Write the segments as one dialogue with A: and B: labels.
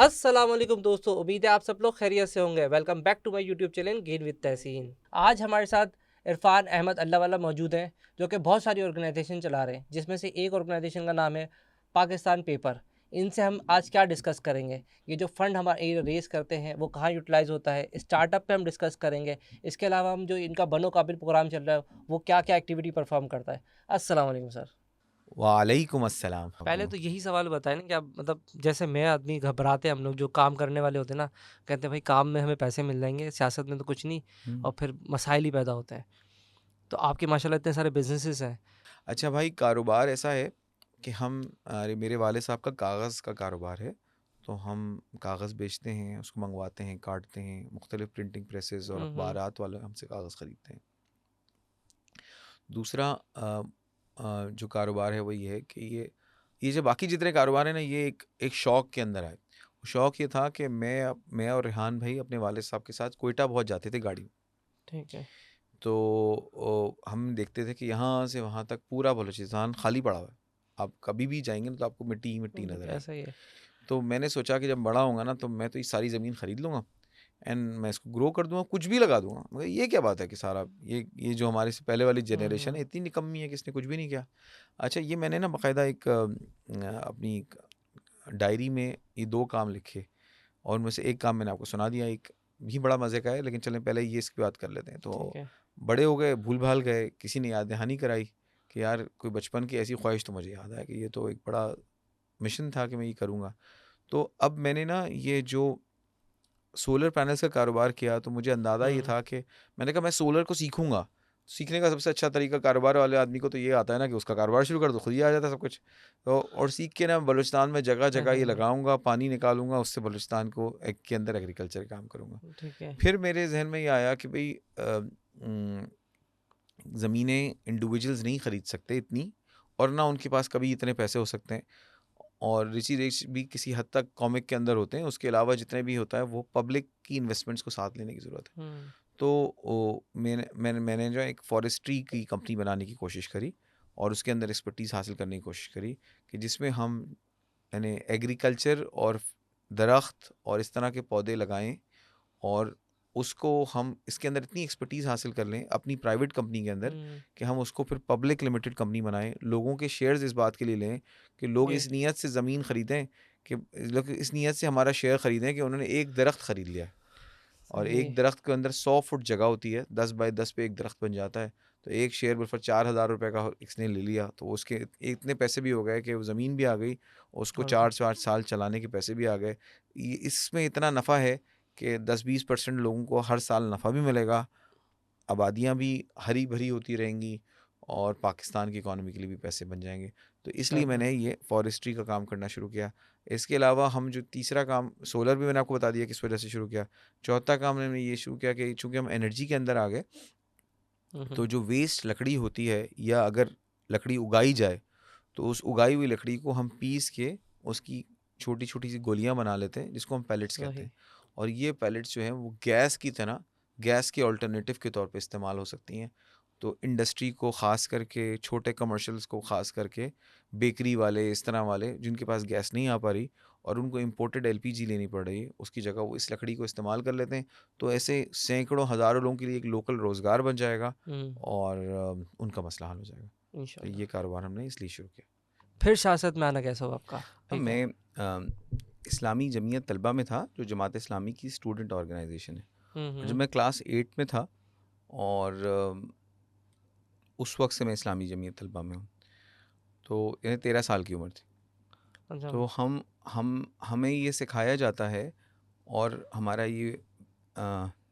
A: अस्सलाम वालेकुम दोस्तों, उम्मीद है आप सब लोग खैरियत से होंगे। Welcome back to my YouTube channel gain with Tahseen. आज हमारे साथ इरफान अहमद अल्लाह वाला मौजूद हैं, जो कि बहुत सारी ऑर्गेनाइजेशन चला रहे हैं, जिसमें से एक ऑर्गेनाइजेशन का नाम है पाकिस्तान पेपर। इनसे हम आज क्या डिस्कस करेंगे, ये जो फ़ंड हमारे रेस करते हैं वो कहाँ यूटिलाइज़ होता है, स्टार्टअप पे हम डिस्कस करेंगे। इसके अलावा हम जो इनका बनो काबिल प्रोग्राम चल रहा है वो क्या क्या एक्टिविटी परफॉर्म करता है। अस्सलाम वालेकुम सर।
B: वालेकुम अस्सलाम।
A: पहले तो यही सवाल बताएं ना कि आप मतलब जैसे मैं आदमी घबराते हैं, हम लोग जो काम करने वाले होते हैं ना, कहते हैं भाई काम में हमें पैसे मिल जाएंगे, सियासत में तो कुछ नहीं,
B: हुँ।
A: और फिर मसाइल ही पैदा होते हैं। तो आपके माशाल्लाह इतने सारे बिजनेसेस हैं।
B: अच्छा भाई, कारोबार ऐसा है कि मेरे वाले साहब का कागज़ का कारोबार है। तो हम कागज़ बेचते हैं, उसको मँगवाते हैं, काटते हैं, मुख्तलिफ़ प्रिंटिंग प्रेसेस और
A: हम्म।
B: अखबारात वाले हमसे कागज़ ख़रीदते हैं। दूसरा जो कारोबार है वो ये है कि ये जो बाकी जितने कारोबार हैं ना, ये एक शौक के अंदर आए। शौक ये था कि मैं और रेहान भाई अपने वाले साहब के साथ क्वेटा बहुत जाते थे गाड़ी में।
A: ठीक है।
B: तो हम देखते थे कि यहाँ से वहाँ तक पूरा बलूचिस्तान खाली पड़ा हुआ है। आप कभी भी जाएँगे ना तो आपको मिट्टी ही मिट्टी नज़र आएगी।
A: ऐसा ही है।
B: तो मैंने सोचा कि जब बड़ा होऊँगा ना तो मैं तो ये सारी ज़मीन खरीद लूँगा एंड मैं इसको ग्रो कर दूँगा, कुछ भी लगा दूँगा। मगर ये क्या बात है कि सारा ये जो हमारे से पहले वाली जनरेशन है
A: हम्म।
B: इतनी निकम्मी है कि इसने कुछ भी नहीं किया। अच्छा, ये मैंने ना बाकायदा अपनी एक डायरी में ये 2 काम लिखे और उनमें से एक काम मैंने आपको सुना दिया। एक भी बड़ा मज़े का है, लेकिन चलें पहले ये इसकी बात कर लेते हैं।
A: ठीक
B: तो
A: है।
B: बड़े हो गए, भूल-भाल गए, किसी ने याद दहानी कराई कि यार कोई बचपन की ऐसी ख्वाहिश तो मुझे याद है कि ये तो एक बड़ा मिशन था कि मैं ये करूँगा। तो अब मैंने ना ये जो सोलर पैनल्स का कारोबार किया तो मुझे अंदाज़ा ये
A: हम्म।
B: था कि मैंने कहा मैं सोलर को सीखूँगा। सीखने का सबसे अच्छा तरीका कारोबार वाले आदमी को तो ये आता है ना कि उसका कारोबार शुरू कर दो, खुद ही आ जाता है सब कुछ। तो और सीख के ना बलूचिस्तान में जगह-जगह ये लगाऊँगा, पानी निकालूँगा, उससे बलूचिस्तान को एक के अंदर एग्रीकल्चर का काम करूँगा।
A: ठीक है।
B: फिर मेरे ज़हन में ये आया कि भई ज़मीनें इंडिविजुअल्स नहीं खरीद सकते इतनी, और ना उनके पास कभी इतने पैसे हो सकते हैं, और ऋषि रेश भी किसी हद तक कॉमिक के अंदर होते हैं। उसके अलावा जितने भी होता है वो पब्लिक की इन्वेस्टमेंट्स को साथ लेने की ज़रूरत है।
A: हम्म।
B: तो मैंने जो है एक फॉरेस्ट्री की कंपनी बनाने की कोशिश करी और उसके अंदर एक्सपर्टीज़ हासिल करने की कोशिश करी कि जिसमें हम यानी एग्रीकल्चर और दरख्त और इस तरह के पौधे लगाएं, और उसको हम इसके अंदर इतनी एक्सपर्टीज़ हासिल कर लें अपनी प्राइवेट कंपनी के अंदर
A: हम्म।
B: कि हम उसको फिर पब्लिक लिमिटेड कंपनी बनाएं, लोगों के शेयर्स इस बात के लिए लें कि लोग
A: ये।
B: इस नीयत से ज़मीन ख़रीदें, कि लोग इस नीयत से हमारा शेयर ख़रीदें कि उन्होंने एक दरख्त ख़रीद लिया है। और
A: सही
B: एक
A: है।
B: दरख्त के अंदर 100 फुट जगह होती है, 10 बाय 10 पे एक दरख्त बन जाता है। तो एक शेयर पर 4,000 रुपये का इसने ले लिया तो उसके इतने पैसे भी हो गए कि वो ज़मीन भी आ गई, उसको
A: और क्या।
B: 4-4 साल चलाने के पैसे भी आ गए। इसमें इतना नफ़ा है कि 10-20% लोगों को हर साल नफ़ा भी मिलेगा, आबादियाँ भी हरी भरी होती रहेंगी, और पाकिस्तान की इकॉनमी के लिए भी पैसे बन जाएंगे। तो इसलिए
A: चलो।
B: मैंने ये फॉरेस्ट्री का काम करना शुरू किया। इसके अलावा हम जो तीसरा काम, सोलर भी मैंने आपको बता दिया किस वजह से शुरू किया। चौथा काम मैंने ये शुरू किया कि चूँकि हम एनर्जी के अंदर आ गए, तो
A: हम्म।
B: जो वेस्ट लकड़ी होती है या अगर लकड़ी उगाई जाए तो उस उगाई हुई लकड़ी को हम पीस के उसकी छोटी-छोटी सी गोलियाँ बना लेते हैं जिसको हम पैलेट्स कहते
A: सही।
B: हैं। और ये पैलेट्स जो हैं वो गैस की तरह, गैस के अल्टरनेटिव के तौर पे इस्तेमाल हो सकती हैं। तो इंडस्ट्री को ख़ास करके, छोटे कमर्शियल्स को ख़ास करके, बेकरी वाले, इस तरह वाले जिनके पास गैस नहीं आ पा रही और उनको इम्पोर्टेड एलपीजी लेनी पड़ रही है, उसकी जगह वो इस लकड़ी को इस्तेमाल कर लेते हैं। तो ऐसे सैकड़ों हज़ारों लोगों के लिए एक लोकल रोज़गार बन जाएगा
A: हम्म।
B: और उनका मसला हल हो जाएगा। तो ये
A: इंशाल्लाह।
B: कारोबार हमने इसलिए शुरू किया।
A: फिर सियासत में आना कैसा हुआ आपका?
B: अब
A: ठीक है।
B: मैं इस्लामी जमीयत तलबा में था, जो जमात इस्लामी की स्टूडेंट ऑर्गेनाइजेशन है। और जब
A: हम्म।
B: मैं क्लास 8 में था, और उस वक्त से मैं इस्लामी जमीयत तलबा में हूँ। तो यानी 13 साल की उम्र थी।
A: अच्छा।
B: तो हमें ये सिखाया जाता है, और हमारा ये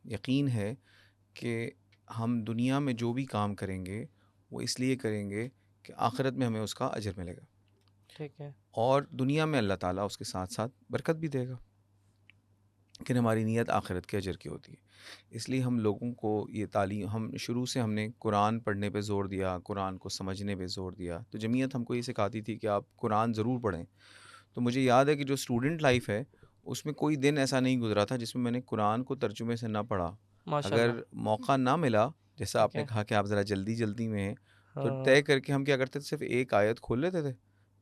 B: यकीन है कि हम दुनिया में जो भी काम करेंगे वो इसलिए करेंगे कि आखिरत में हमें उसका अजर मिलेगा,
A: ठीक है।
B: और दुनिया में अल्लाह ताला उसके साथ साथ बरकत भी देगा। लेकिन हमारी नीयत आखिरत के अजर की होती है। इसलिए हम लोगों को ये तालीम, हम शुरू से हमने कुरान पढ़ने पे ज़ोर दिया, कुरान को समझने पे ज़ोर दिया। तो जमीयत हमको ये सिखाती थी कि आप कुरान ज़रूर पढ़ें। तो मुझे याद है कि जो स्टूडेंट लाइफ़ है, उसमें कोई दिन ऐसा नहीं गुज़रा था जिसमें मैंने कुरान को तर्जुमे से ना पढ़ा।
A: माशाल्लाह।
B: अगर मौका ना मिला, जैसा
A: ठीक
B: आपने
A: है।
B: कहा कि आप ज़रा जल्दी-जल्दी में हैं, तो
A: हाँ।
B: तय करके हम क्या करते थे, सिर्फ़ एक आयत खोल लेते थे,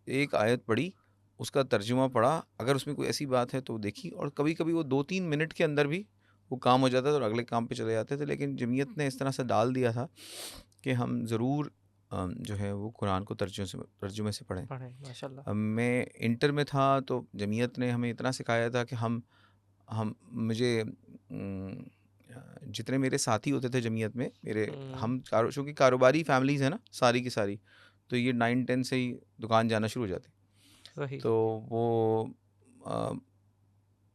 B: एक आयत पढ़ी उसका तर्जुमा पढ़ा, अगर उसमें कोई ऐसी बात है तो देखी, और कभी कभी वो 2-3 मिनट के अंदर भी वो काम हो जाता था और अगले काम पे चले जाते थे। लेकिन जमीयत ने इस तरह से डाल दिया था कि हम ज़रूर जो है वो कुरान को तर्जुमे से पढ़ें।
A: पढ़ें, माशाल्लाह।
B: अब मैं इंटर में था तो जमीयत ने हमें इतना सिखाया था कि हम मुझे जितने मेरे साथी होते थे जमीयत में, मेरे
A: हुँ,
B: हम चूँकि कारोबारी फैमिलीज़ हैं ना सारी की सारी, तो ये 9-10 से ही दुकान जाना शुरू हो जाती।
A: सही।
B: तो वो अ,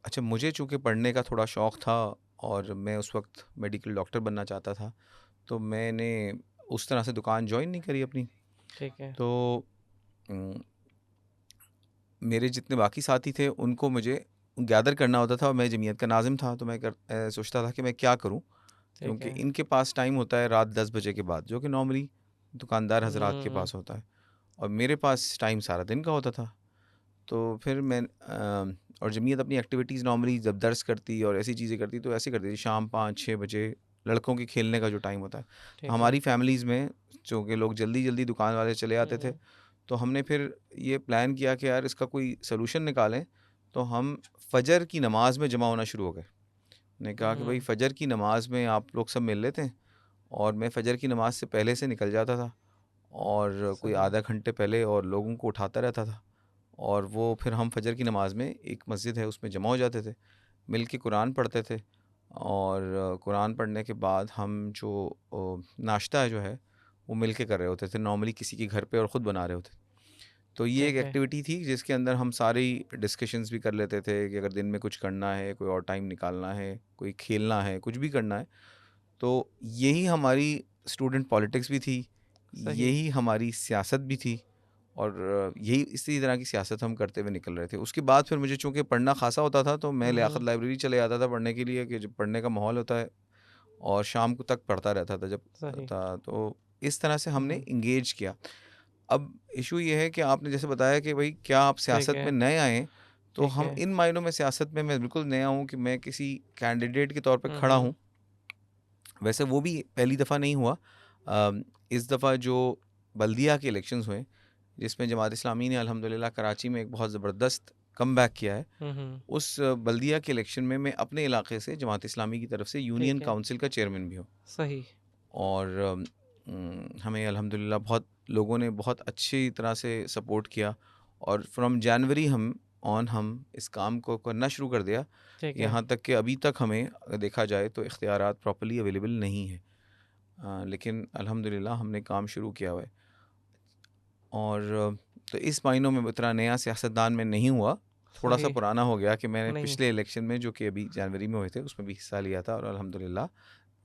B: अच्छा, मुझे चूँकि पढ़ने का थोड़ा शौक़ था और मैं उस वक्त मेडिकल डॉक्टर बनना चाहता था, तो मैंने उस तरह से दुकान जॉइन नहीं करी अपनी।
A: ठीक है।
B: तो उम, मेरे जितने बाकी साथी थे उनको मुझे गैदर करना होता था, और मैं जमीयत का नाज़िम था, तो मैं सोचता था कि मैं क्या करूं,
A: ठीक
B: क्योंकि
A: है।
B: इनके पास टाइम होता है रात 10 बजे के बाद, जो कि नॉर्मली दुकानदार हजरात के
A: हुँ,
B: पास होता है, और मेरे पास टाइम सारा दिन का होता था। तो फिर मैं और जमीयत अपनी एक्टिविटीज़ नॉर्मली जब दर्स करती और ऐसी चीज़ें करती तो ऐसे करती थी शाम 5-6 बजे, लड़कों के खेलने का जो टाइम होता है। तो
A: ठीक है।
B: हमारी फैमिलीज़ में चूँकि लोग जल्दी जल्दी दुकान वाले चले आते थे,
A: हुँ,
B: तो हमने फिर ये प्लान किया कि यार इसका कोई सलूशन निकालें। तो हम फजर की नमाज में जमा होना शुरू हो गए। ने कहा कि भाई
A: हुँ,
B: फजर की नमाज में आप लोग सब मिल लेते हैं, और मैं फजर की नमाज से पहले से निकल जाता था, और कोई
A: सही।
B: आधा घंटे पहले, और लोगों को उठाता रहता था, और वो फिर हम फजर की नमाज में एक मस्जिद है उसमें जमा हो जाते थे, मिल के कुरान पढ़ते थे, और कुरान पढ़ने के बाद हम जो नाश्ता है जो है वो मिल के कर रहे होते थे, नॉर्मली किसी के घर पे, और ख़ुद बना रहे होते। तो ये एक
A: ठीक है।
B: एक्टिविटी थी जिसके अंदर हम सारी डिस्कशंस भी कर लेते थे कि अगर दिन में कुछ करना है, कोई और टाइम निकालना है, कोई खेलना है, कुछ भी करना है। तो यही हमारी स्टूडेंट पॉलिटिक्स भी थी,
A: सही।
B: यही हमारी सियासत भी थी, और यही इसी तरह की सियासत हम करते हुए निकल रहे थे। उसके बाद फिर मुझे चूँकि पढ़ना ख़ासा होता था, तो मैं
A: हुँ,
B: लियाकत
A: हुँ,
B: लाइब्रेरी चले जाता था पढ़ने के लिए, कि जब पढ़ने का माहौल होता है, और शाम को तक पढ़ता रहता था जब
A: सही।
B: था। तो इस तरह से
A: हुँ,
B: हमने
A: हुँ,
B: इंगेज किया। अब इशू ये है कि आपने जैसे बताया कि भाई क्या आप
A: ठीक
B: सियासत
A: है,
B: में नए आए हैं, तो
A: ठीक
B: हम
A: है।
B: इन मायनों में सियासत में मैं बिल्कुल नया हूँ कि मैं किसी कैंडिडेट के तौर पे
A: हुँ,
B: खड़ा
A: हुँ,
B: हूँ। वैसे वो भी पहली दफ़ा नहीं हुआ। इस दफ़ा जो बल्दिया के इलेक्शंस हुए, जिसमें जमात इस्लामी ने अल्हम्दुलिल्लाह कराची में एक बहुत ज़बरदस्त कमबैक किया है,
A: हुँ, हुँ,
B: उस बल्दिया के इलेक्शन में मैं अपने इलाके से जमात इस्लामी की तरफ से यूनियन
A: ठीक है।
B: काउंसिल का चेयरमैन भी हूँ।
A: सही।
B: और हमें अल्हम्दुलिल्लाह बहुत लोगों ने बहुत अच्छी तरह से सपोर्ट किया, और फ्रॉम जनवरी हम इस काम को करना शुरू कर दिया।
A: ठीक है।
B: यहाँ तक कि अभी तक हमें अगर देखा जाए तो इख्तियारात प्रॉपर्ली अवेलेबल नहीं है, लेकिन अल्हम्दुलिल्लाह हमने काम शुरू किया हुआ है। और तो इस मायनों में उतना नया सियासतदान में नहीं हुआ, थोड़ा सा
A: सही।
B: पुराना हो गया कि मैंने
A: नहीं,
B: पिछले इलेक्शन में जो कि अभी जनवरी में हुए थे उसमें भी हिस्सा लिया था, और अल्हम्दुलिल्लाह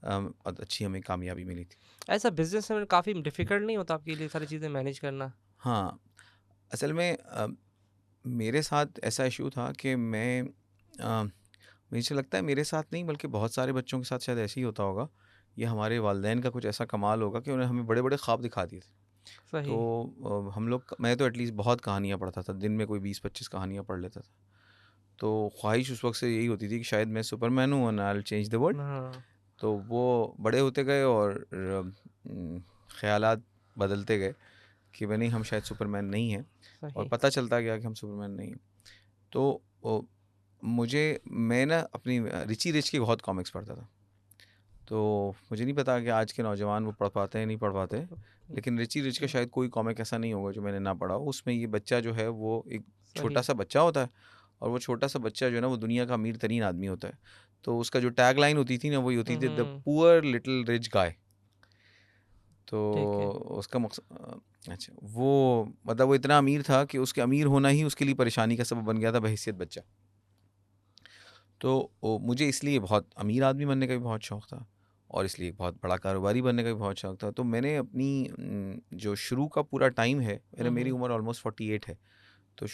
B: बहुत अच्छी हमें कामयाबी मिली थी।
A: ऐसा बिज़नेस में काफ़ी डिफ़िकल्ट नहीं होता आपके लिए सारी चीज़ें मैनेज करना?
B: हाँ, असल में मेरे साथ ऐसा इशू था कि मुझे लगता है मेरे साथ नहीं बल्कि बहुत सारे बच्चों के साथ शायद ऐसे ही होता होगा। ये हमारे वालिदैन का कुछ ऐसा कमाल होगा कि उन्हें हमें बड़े-बड़े ख्वाब दिखा दिए थे।
A: सही।
B: तो हम लोग मैं तो एटलीस्ट बहुत कहानियाँ पढ़ता था, दिन में कोई 20-25 कहानियाँ पढ़ लेता था। तो ख्वाहिश उस वक़्त से यही होती थी कि शायद मैं सुपरमैन हूँ and I will change the world.
A: हाँ,
B: तो वो बड़े होते गए, और ख़यालात बदलते गए कि भाई नहीं, हम शायद सुपरमैन नहीं हैं, और
A: सही।
B: पता चलता गया कि हम सुपरमैन नहीं हैं। तो मैं ना अपनी रिची रिच की बहुत कॉमिक्स पढ़ता था। तो मुझे नहीं पता कि आज के नौजवान वो पढ़ पाते हैं नहीं पढ़ पाते, लेकिन रिची रिच का शायद कोई कॉमिक ऐसा नहीं होगा जो मैंने ना पढ़ा हो। उसमें ये बच्चा जो है वो एक छोटा
A: सही।
B: सा बच्चा होता है, और वो छोटा सा बच्चा जो है ना वो दुनिया का अमीर तरीन आदमी होता है। तो उसका जो टैग लाइन होती थी ना वही होती
A: हुँ,
B: थी, the
A: hmm,
B: poor little rich गाय। तो
A: ठीक है।
B: उसका अच्छा, वो मतलब वो इतना अमीर था कि उसके अमीर होना ही उसके लिए परेशानी का सबब बन गया था बहैसियत बच्चा। तो मुझे इसलिए बहुत अमीर आदमी बनने का भी बहुत शौक़ था, और इसलिए बहुत बड़ा कारोबारी बनने का भी बहुत शौक़ था। तो मैंने अपनी जो शुरू का पूरा टाइम है,
A: हुँ,
B: मेरी
A: हुँ,
B: उम्र ऑलमोस्ट 48 है। तो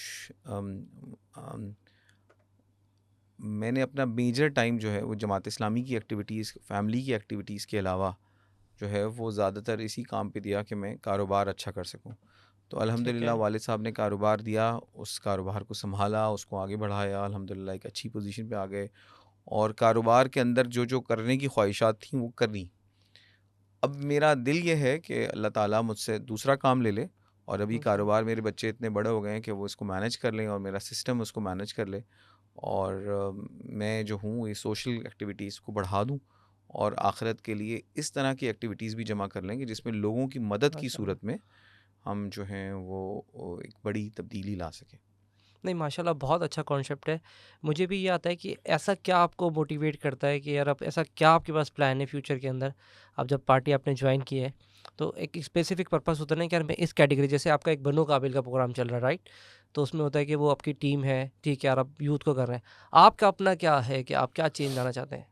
B: मैंने अपना मेजर टाइम जो है वो जमात इस्लामी की एक्टिविटीज़, फैमिली की एक्टिविटीज़ के अलावा जो है वो ज़्यादातर इसी काम पे दिया कि मैं कारोबार अच्छा कर सकूं। तो
A: ठीक
B: अल्हम्दुलिल्लाह
A: है।
B: वालिद साहब ने कारोबार दिया, उस कारोबार को संभाला, उसको आगे बढ़ाया, अल्हम्दुलिल्लाह एक अच्छी पोजीशन पे आ गए, और कारोबार के अंदर जो जो करने की ख्वाहिशात थी वो करी। अब मेरा दिल ये है कि अल्लाह ताला मुझसे दूसरा काम ले ले, और अभी
A: जी।
B: कारोबार मेरे बच्चे इतने बड़े हो गए हैं कि वो इसको मैनेज कर लें और मेरा सिस्टम उसको मैनेज कर ले, और मैं जो हूँ ये सोशल एक्टिविटीज़ को बढ़ा दूँ और आखिरत के लिए इस तरह की एक्टिविटीज़ भी जमा कर लेंगे जिसमें लोगों की मदद की
A: माशाल्लाह।
B: सूरत में हम जो हैं वो एक बड़ी तब्दीली ला सकें।
A: नहीं, माशाल्लाह बहुत अच्छा कॉन्सेप्ट है। मुझे भी ये आता है कि ऐसा क्या आपको मोटिवेट करता है कि यार अब ऐसा क्या आपके पास प्लान है फ्यूचर के अंदर? अब जब पार्टी आपने जॉइन की है, तो एक स्पेसिफिक पर्पस होता है ना कि यार मैं इस कैटेगरी, जैसे आपका एक बनो काबिल का प्रोग्राम चल रहा है, राइट? तो उसमें होता है कि वो आपकी टीम है, ठीक है, यार आप यूथ को कर रहे हैं। आपका अपना क्या है कि आप क्या चेंज लाना चाहते हैं?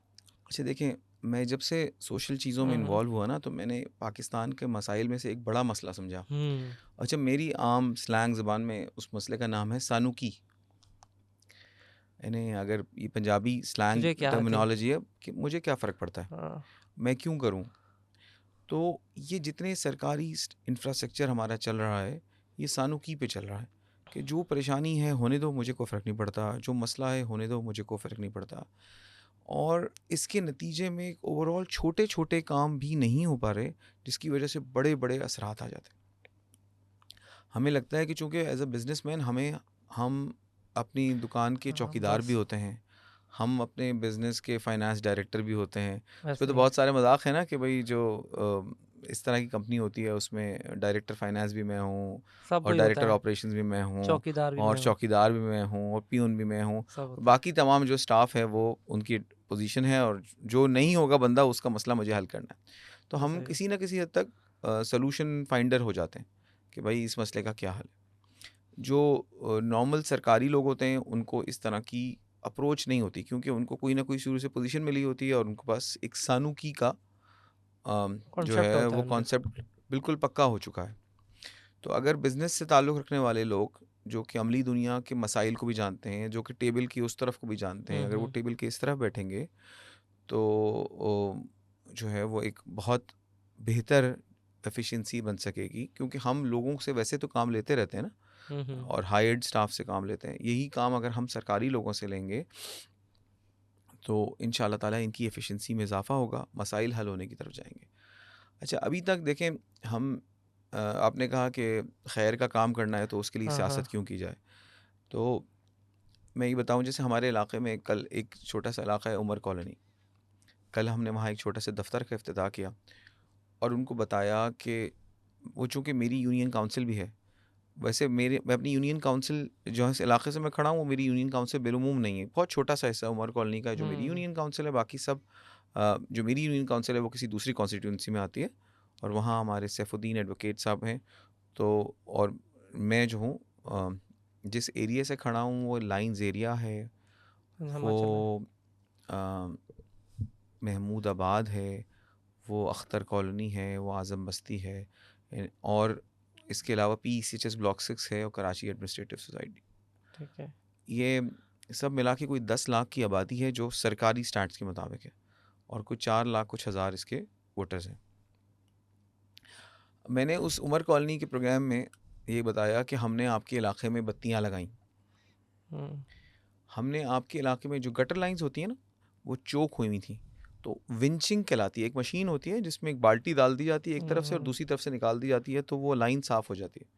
B: अच्छा देखें, मैं जब से सोशल चीज़ों में
A: हुँ, हुँ।
B: इन्वॉल्व हुआ ना, तो मैंने पाकिस्तान के मसाइल में से एक बड़ा मसला समझा।
A: हुँ,
B: अच्छा, मेरी आम स्लैंग ज़बान में उस मसले का नाम है सानूकी। यानी अगर ये पंजाबी स्लैंग
A: तुझे क्या है तुझ
B: टर्मिनोलॉजी है कि मुझे क्या फ़र्क पड़ता है,
A: हाँ,
B: मैं क्यों करूँ? तो ये जितने सरकारी इंफ्रास्ट्रक्चर हमारा चल रहा है, ये सानूकी पे चल रहा है कि जो परेशानी है होने दो, मुझे कोई फ़र्क नहीं पड़ता, जो मसला है होने दो, मुझे कोई फ़र्क नहीं पड़ता। और इसके नतीजे में ओवरऑल छोटे छोटे काम भी नहीं हो पा रहे, जिसकी वजह से बड़े बड़े असरात आ जाते हैं। हमें लगता है कि चूँकि एज अ बिजनेसमैन हम अपनी दुकान के
A: हाँ,
B: चौकीदार भी
A: बस
B: होते हैं, हम अपने बिजनेस के फाइनेंस डायरेक्टर भी होते हैं। इस पे
A: वैसे
B: तो
A: ही है।
B: बहुत सारे मजाक है ना कि भाई जो इस तरह की कंपनी होती है उसमें डायरेक्टर फाइनेंस भी मैं हूँ,
A: सब
B: और
A: वही होता
B: डायरेक्टर
A: है,
B: ऑपरेशंस भी मैं हूँ,
A: चौकीदार भी
B: और
A: मैं हूँ,
B: चौकीदार भी मैं हूँ, और पियून भी मैं हूँ।
A: सब होता है।
B: बाकी तमाम जो स्टाफ है वो उनकी पोजीशन है, और जो नहीं होगा बंदा उसका मसला मुझे हल करना है। तो
A: वैसे
B: हम
A: ही।
B: किसी ना किसी हद तक सोल्यूशन फाइंडर हो जाते हैं कि भाई इस मसले का क्या हल है। जो नॉर्मल सरकारी लोग होते हैं उनको इस तरह की अप्रोच नहीं होती, क्योंकि उनको कोई ना कोई शुरू से पोजीशन मिली होती है और उनके पास एक सानूकी का जो
A: कॉन्सेप्ट
B: है
A: होता
B: वो
A: है उनके
B: कॉन्सेप्ट बिल्कुल पक्का हो चुका है। तो अगर बिज़नेस से ताल्लुक़ रखने वाले लोग जो कि अमली दुनिया के मसाइल को भी जानते हैं, जो कि टेबल की उस तरफ को भी जानते हैं,
A: हुँ,
B: अगर वो
A: हुँ।
B: टेबल के इस तरफ बैठेंगे तो जो है वो एक बहुत बेहतर एफिशिएंसी बन सकेगी, क्योंकि हम लोगों से वैसे तो काम लेते रहते हैं ना,
A: हुँ, हुँ।
B: और हायर्ड स्टाफ से काम लेते हैं। यही काम अगर हम सरकारी लोगों से लेंगे तो इंशाल्लाह ताला इनकी एफिशिएंसी में इजाफ़ा होगा, मसाइल हल होने की तरफ जाएँगे। अच्छा, अभी तक देखें हम आपने कहा कि खैर का काम करना है तो उसके लिए
A: हाँ, हाँ।
B: सियासत क्यों की जाए? तो मैं ये बताऊँ, जैसे हमारे इलाके में कल एक छोटा-सा इलाका है उमर कॉलोनी। कल हमने वहाँ एक छोटे-से दफ़्तर का इफ्तिताह किया और उनको बताया कि वो चूँकि मेरी यूनियन काउंसिल भी है, वैसे मैं अपनी यूनियन काउंसिल जो है इस इलाके से मैं खड़ा हूँ, वो मेरी यूनियन काउंसिल बिलुमूम नहीं है। बहुत छोटा-सा हिस्सा उमर कॉलोनी का है जो मेरी
A: हुँ,
B: यूनियन काउंसिल है, बाकी सब जो मेरी यूनियन काउंसिल है वो किसी दूसरी कॉन्स्टिट्यूंसी में आती है, और वहाँ हमारे सैफुद्दीन एडवोकेट साहब हैं। तो और मैं जो हूँ जिस एरिया से खड़ा हूँ वो लाइंस एरिया है,
A: समझ चला।
B: वो अ, महमूदाबाद है, वो अख्तर कॉलोनी है, वो आज़म बस्ती है, और इसके अलावा PECHS ब्लॉक 6 है, और कराची एडमिनिस्ट्रेटिव सोसाइटी।
A: ठीक है।
B: ये सब मिला के कोई 10 लाख की आबादी है जो सरकारी स्टैट्स के मुताबिक है, और कुछ 4 लाख कुछ हज़ार इसके वोटर्स हैं। मैंने उस उमर कॉलोनी के प्रोग्राम में ये बताया कि हमने आपके इलाके में बत्तियां लगाई,
A: हुँ,
B: हमने आपके इलाके में जो गटर लाइंस होती हैं ना वो चोक हुई हुई थी, तो विंचिंग कहलाती है, एक मशीन होती है जिसमें एक बाल्टी डाल दी जाती है एक तरफ से और
A: हुँ,
B: दूसरी तरफ से निकाल दी जाती है, तो वो लाइन साफ़ हो जाती है।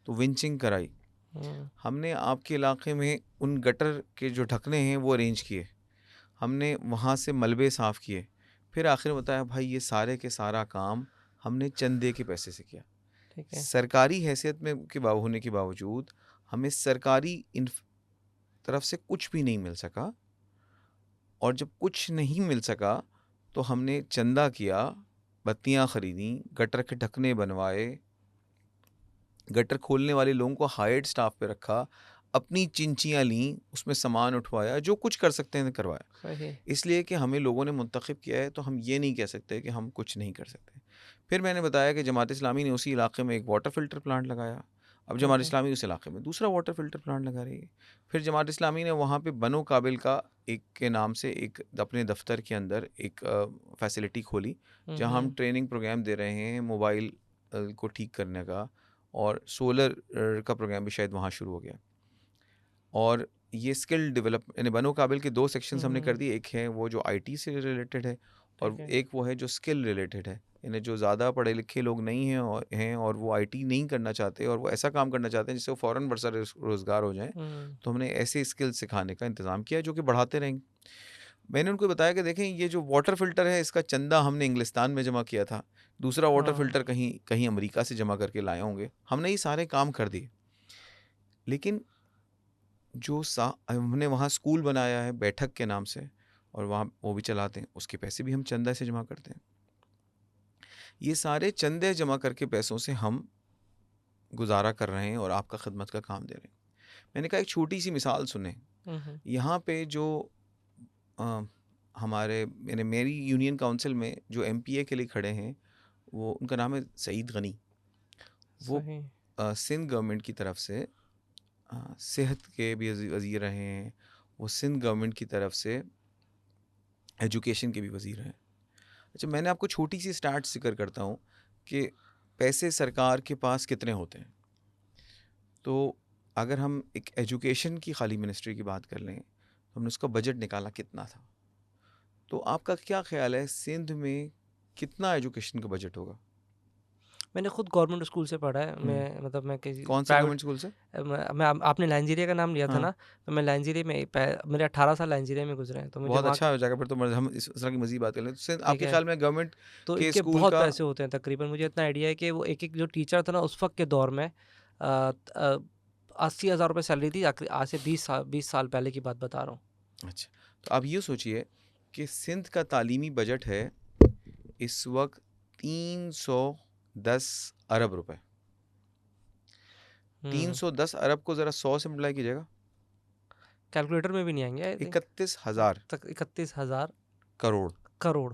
B: तो विंचिंग कराई,
A: हुँ,
B: हमने आपके इलाके में उन गटर के जो ढकने हैं वो अरेंज किए, हमने वहाँ से मलबे साफ़ किए, फिर आखिर में बताया भाई ये सारे के सारा काम हमने चंदे के पैसे से किया।
A: ठीक है।
B: सरकारी हैसियत में होने के बावजूद हमें सरकारी तरफ से कुछ भी नहीं मिल सका, और जब कुछ नहीं मिल सका तो हमने चंदा किया, बत्तियां खरीदी, गटर के ढकने बनवाए, गटर खोलने वाले लोगों को हायर्ड स्टाफ पे रखा, अपनी चिंचियाँ लीं, उसमें सामान उठवाया, जो कुछ कर सकते हैं करवाया।
A: सही।
B: इसलिए कि हमें लोगों ने मुंतखब किया है तो हम ये नहीं कह सकते कि हम कुछ नहीं कर सकते। फिर मैंने बताया कि जमात इस्लामी ने उसी इलाके में एक वाटर फ़िल्टर प्लांट लगाया। अब
A: ठीक
B: जमात
A: है।
B: इस्लामी उस इलाके में दूसरा वाटर फ़िल्टर प्लांट लगा रही है। फिर जमात इस्लामी ने वहाँ पे बनो काबिल का एक के नाम से एक अपने दफ्तर के अंदर एक फैसिलिटी खोली,
A: हुँ,
B: जहाँ हम
A: हुँ,
B: ट्रेनिंग प्रोग्राम दे रहे हैं मोबाइल को ठीक करने का, और सोलर का प्रोग्राम भी शायद वहाँ शुरू हो गया। और ये स्किल डेवलप यानी बनो काबिल के 2 सेक्शंस
A: हुँ,
B: हमने कर
A: हुँ,
B: दिए। एक है वो जो आईटी से रिलेटेड है, और
A: ठीक है।
B: एक वो है जो स्किल रिलेटेड है, यानी जो ज़्यादा पढ़े लिखे लोग नहीं हैं और वो आईटी नहीं करना चाहते और वो ऐसा काम करना चाहते हैं जिससे वो फ़ौरन बरसा रोज़गार हो जाए।
A: हुँ,
B: तो हमने ऐसे स्किल सिखाने का इंतज़ाम किया है जो कि बढ़ाते रहेंगे। मैंने उनको बताया कि देखें, ये जो वाटर फ़िल्टर है इसका चंदा हमने इंग्लिस्तान में जमा किया था, दूसरा वाटर
A: हाँ,
B: फ़िल्टर कहीं कहीं अमेरिका से जमा करके लाए होंगे। हमने ये सारे काम कर दिए। लेकिन जो हमने वहाँ स्कूल बनाया है बैठक के नाम से, और वहाँ वो भी चलाते हैं, उसके पैसे भी हम चंदा से जमा करते हैं। ये सारे चंदे जमा करके पैसों से हम गुजारा कर रहे हैं और आपका खिदमत का काम दे रहे हैं। मैंने कहा एक छोटी सी मिसाल सुने।
A: हुँ, हुँ,
B: यहाँ पे जो अ, हमारे मैंने मेरी यूनियन काउंसिल में जो एमपीए के लिए खड़े हैं, वो उनका नाम है सईद गनी। वो
A: सही।
B: सिंध गवर्नमेंट की तरफ से सेहत के भी वज़ीर रहे हैं। वो सिंध गवर्नमेंट की तरफ से एजुकेशन के भी वज़ीर हैं। अच्छा, मैंने आपको छोटी सी स्टार्ट जिक्र करता हूँ कि पैसे सरकार के पास कितने होते हैं। तो अगर हम एक एजुकेशन की खाली मिनिस्ट्री की बात कर लें, तो हमने उसका बजट निकाला कितना था। तो आपका क्या ख़्याल है सिंध में कितना एजुकेशन का बजट होगा?
A: मैंने खुद गवर्नमेंट स्कूल से पढ़ा है।
B: हुँ।
A: मैं किसी
B: कौन से
A: प्राइवेट
B: गवर्नमेंट स्कूल से?
A: आपने नाइजीरिया का नाम लिया था
B: हाँ।
A: ना, तो मैं नाइजीरिया में मेरे 18 साल नाइजीरिया में गुज़रे हैं, तो मुझे
B: बहुत
A: वहाँ
B: अच्छा हो जाएगा फिर तो। हम इस तरह की मज़ीद बात कर लें। तो सिंध
A: ठीक
B: आपके
A: है।
B: ख़्याल में गवर्नमेंट
A: तो
B: के
A: इनके
B: स्कूल
A: बहुत
B: का
A: पैसे होते हैं तकरीबन, मुझे इतना आइडिया है कि वो एक-एक जो टीचर था ना उस वक़्त के दौर में 80,000 रुपए सैलरी थी। आज से 20 साल पहले की बात बता रहा हूँ।
B: अच्छा, तो आप ये सोचिए कि सिंध का तालीमी बजट है इस वक़्त 310 अरब रुपए।
A: हुँ,
B: 310 अरब को ज़रा 100 से मल्टीप्लाई कीजिएगा।
A: कैलकुलेटर में भी नहीं आएँगे आई थिंक।
B: 31,000
A: तक 31,000
B: करोड़।
A: करोड़।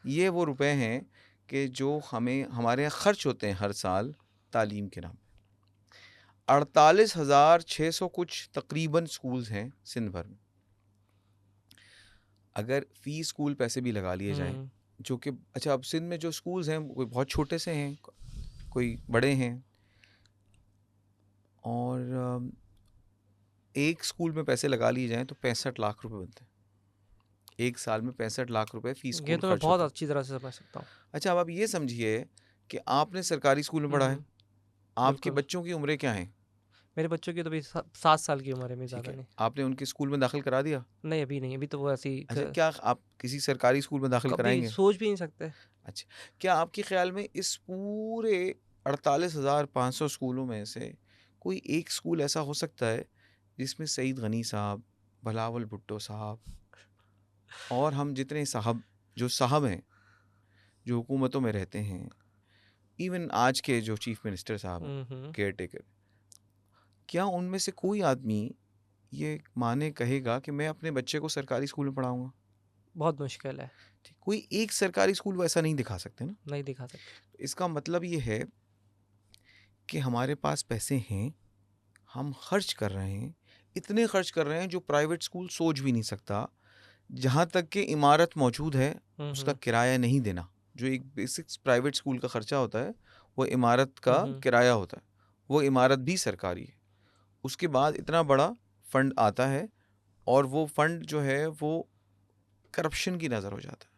B: ये वो रुपए हैं कि जो हमें हमारे यहाँ खर्च होते हैं हर साल तालीम के नाम पे। 48,600 कुछ तकरीबन स्कूल्स हैं सिंध भर में। अगर फ़ी स्कूल पैसे भी लगा लिए जाएँ,
A: हुँ,
B: जो कि अच्छा, अब सिंध में जो स्कूल्स हैं कोई बहुत छोटे से हैं, कोई बड़े हैं, और एक स्कूल में पैसे लगा लिए जाएँ तो 65 लाख रुपए बनते हैं। एक साल में 65 लाख रुपए फ़ी
A: ये
B: स्कूल
A: तो मैं
B: खर्च
A: बहुत
B: होते हैं।
A: अच्छी तरह से समझ सकता हूँ।
B: अच्छा, अब आप ये समझिए कि आपने सरकारी स्कूल में
A: हुँ,
B: पढ़ा है,
A: हुँ,
B: आपके
A: बिल्कुल।
B: बच्चों की उम्रें क्या हैं?
A: मेरे बच्चों की तो अभी 7 साल की उम्र है, मेरी
B: ठीक
A: ज़्यादा
B: है,
A: नहीं।
B: आपने उनके स्कूल में दाखिल करा दिया?
A: नहीं, अभी नहीं, अभी तो वो ऐसे ही
B: अच्छा,
A: क
B: क्या आप किसी सरकारी स्कूल में दाखिल
A: कभी
B: कराएँगे?
A: सोच भी नहीं सकते।
B: अच्छा, क्या आपके ख़्याल में इस पूरे 48,500 स्कूलों में से कोई एक स्कूल ऐसा हो सकता है जिसमें सईद गनी साहब, बिलावल भुट्टो साहब और हम जितने साहब जो साहब हैं, जो हुकूमतों में रहते हैं, इवन आज के जो चीफ मिनिस्टर साहब हैं,
A: हुँ, हुँ।
B: केयरटेकर, क्या उनमें से कोई आदमी ये माने कहेगा कि मैं अपने बच्चे को सरकारी स्कूल में पढ़ाऊँगा?
A: बहुत मुश्किल है,
B: ठीक, कोई एक सरकारी स्कूल वैसा नहीं दिखा सकते ना।
A: नहीं दिखा सकते।
B: इसका मतलब ये है कि हमारे पास पैसे हैं, हम खर्च कर रहे हैं, इतने खर्च कर रहे हैं जो प्राइवेट स्कूल सोच भी नहीं सकता। जहाँ तक कि इमारत मौजूद है,
A: हुँ,
B: उसका
A: हुँ।
B: किराया नहीं देना। जो एक बेसिक प्राइवेट स्कूल का खर्चा होता है, वो इमारत
A: हुँ,
B: का
A: हुँ।
B: किराया होता है। वो इमारत भी सरकारी है। उसके बाद इतना बड़ा फंड आता है और वो फंड जो है वो करप्शन की नज़र हो जाता है।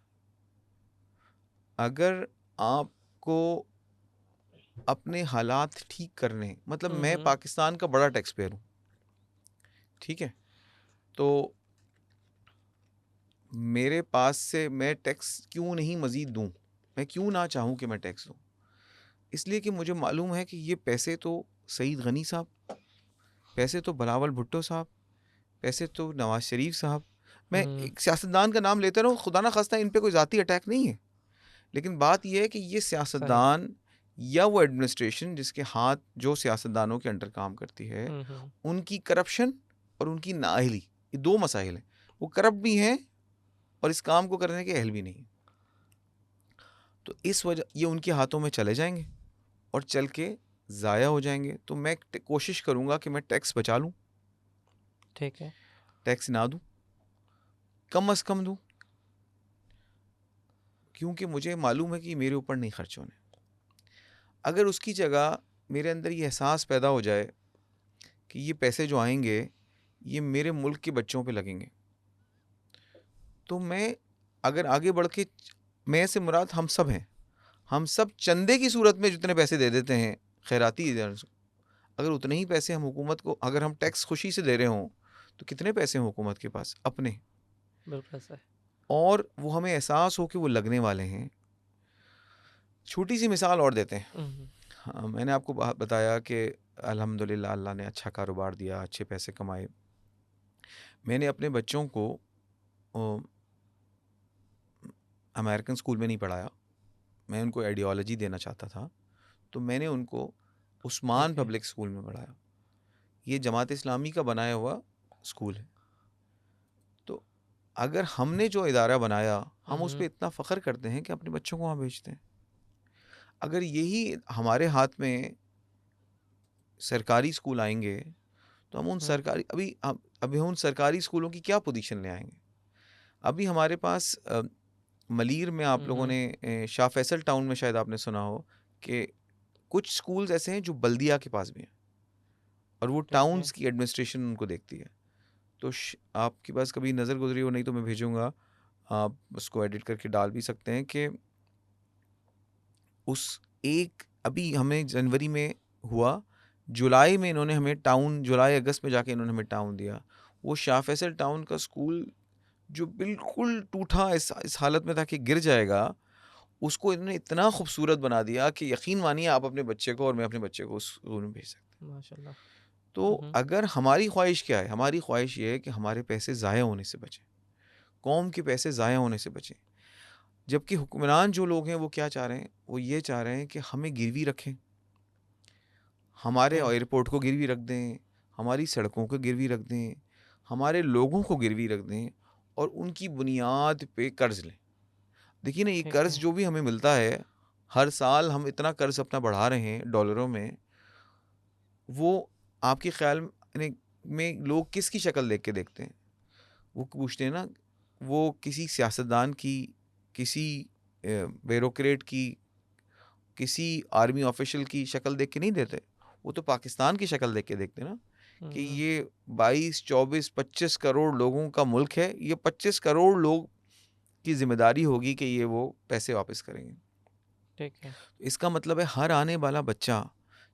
B: अगर आपको अपने हालात ठीक करने, मतलब
A: हुँ,
B: मैं
A: हुँ।
B: पाकिस्तान का बड़ा टैक्स पेयर हूँ, ठीक है? तो मेरे पास से मैं टैक्स क्यों नहीं मज़ीद दूँ? मैं क्यों ना चाहूँ कि मैं टैक्स दूँ? इसलिए कि मुझे मालूम है कि ये पैसे तो सईद गनी साहब, पैसे तो बिलावल भुट्टो साहब, पैसे तो नवाज़ शरीफ साहब, मैं
A: हुँ,
B: एक सियासतदान का नाम लेता रहूँ, खुदा ना ख़ास्ता इन पे कोई ज़ाती अटैक नहीं है। लेकिन बात ये है कि ये
A: सही।
B: सियासतदान या वो एडमिनिस्ट्रेशन जिसके हाथ जो सियासतदानों के अंडर काम करती है,
A: हुँ, हुँ।
B: उनकी करप्शन और उनकी नाअहली, ये 2 मसाइल हैं। वो करप्ट भी हैं और इस काम को करने के अहल भी नहीं। तो इस वजह ये उनके हाथों में चले जाएँगे और चल के ज़ाया हो जाएँगे। तो मैं कोशिश करूँगा कि मैं टैक्स बचा लूँ,
A: ठीक है।
B: टैक्स ना दूँ, कम से कम दूँ, क्योंकि मुझे मालूम है कि ये मेरे ऊपर नहीं खर्च होने। अगर उसकी जगह मेरे अंदर ये एहसास पैदा हो जाए कि ये पैसे जो आएँगे, ये मेरे मुल्क के बच्चों पे लगेंगे, तो मैं अगर आगे बढ़ के मैं से मुराद हम सब हैं। हम सब चंदे की सूरत में जितने पैसे दे देते हैं खैराती इदारों को, अगर उतने ही पैसे हम हुकूमत को, अगर हम टैक्स खुशी से दे रहे हों, तो कितने पैसे हैं हुकूमत के पास अपने,
A: बिल्कुल सही।
B: और वो हमें एहसास हो कि वो लगने वाले हैं। छोटी सी मिसाल और देते हैं।
A: हम्म,
B: हाँ, मैंने आपको बताया कि अल्हम्दुलिल्लाह अल्लाह ने अच्छा कारोबार दिया, अच्छे पैसे कमाए। मैंने अपने बच्चों को अमेरिकन स्कूल में नहीं पढ़ाया, मैं उनको आइडियोलॉजी देना चाहता था, तो मैंने उनको उस्मान
A: ठीक है।
B: पब्लिक स्कूल में पढ़ाया। ये जमात इस्लामी का बनाया हुआ स्कूल है। तो अगर हमने जो इदारा बनाया, हम उस पर इतना फ़ख्र करते हैं कि अपने बच्चों को वहाँ भेजते हैं। अगर यही हमारे हाथ में सरकारी स्कूल आएंगे, तो हम उन सरकारी अभी हम उन सरकारी स्कूलों की क्या पोजीशन ले आएंगे। अभी हमारे पास मलीर में आप लोगों ने शाह फैसल टाउन में शायद आपने सुना हो कि कुछ स्कूल्स ऐसे हैं जो बल्दिया के पास भी हैं, और वो
A: ठीक है।
B: टाउन्स की एडमिनिस्ट्रेशन उनको देखती है। तो आपके पास कभी नज़र गुजरी हो, नहीं तो मैं भेजूंगा, आप उसको एडिट करके डाल भी सकते हैं कि उस एक अभी हमें जनवरी में हुआ, जुलाई में इन्होंने हमें टाउन, जुलाई अगस्त में जाके इन्होंने हमें टाउन दिया। वो शाह फैसल टाउन का स्कूल जो बिल्कुल टूटा इस हालत में था कि गिर जाएगा, उसको इन्होंने इतना खूबसूरत बना दिया कि यकीन मानिए आप अपने बच्चे को और मैं अपने बच्चे को उस स्कूल में भेज सकते हैं।
A: माशाल्लाह।
B: तो अगर हमारी ख्वाहिश क्या है, हमारी ख्वाहिश ये है कि हमारे पैसे ज़ाया होने से बचें, कौम के पैसे ज़ाया होने से बचें। जबकि हुक्मरान जो लोग हैं वो क्या चाह रहे हैं, वो ये चाह रहे हैं कि हमें गिरवी रखें, हमारे
A: ठीक है।
B: एयरपोर्ट को गिरवी रख दें, हमारी सड़कों को गिरवी रख दें, हमारे लोगों को गिरवी रख दें, और उनकी बुनियाद पे कर्ज लें। देखिए ना, ये
A: ठीक
B: कर्ज
A: है।
B: जो भी हमें मिलता है, हर साल हम इतना कर्ज अपना बढ़ा रहे हैं डॉलरों में, वो आपके ख्याल में लोग किसकी शक्ल देख के देखते हैं? वो पूछते हैं ना, वो किसी सियासतदान की, किसी ब्यूरोक्रेट की, किसी आर्मी ऑफिशियल की शक्ल देख के नहीं देते। वो तो पाकिस्तान की शक्ल देख के देखते हैं ना, कि ये 22, 24, 25 करोड़ लोगों का मुल्क है। ये 25 करोड़ लोग की जिम्मेदारी होगी कि ये वो पैसे वापस करेंगे।
A: ठीक है।
B: इसका मतलब है हर आने वाला बच्चा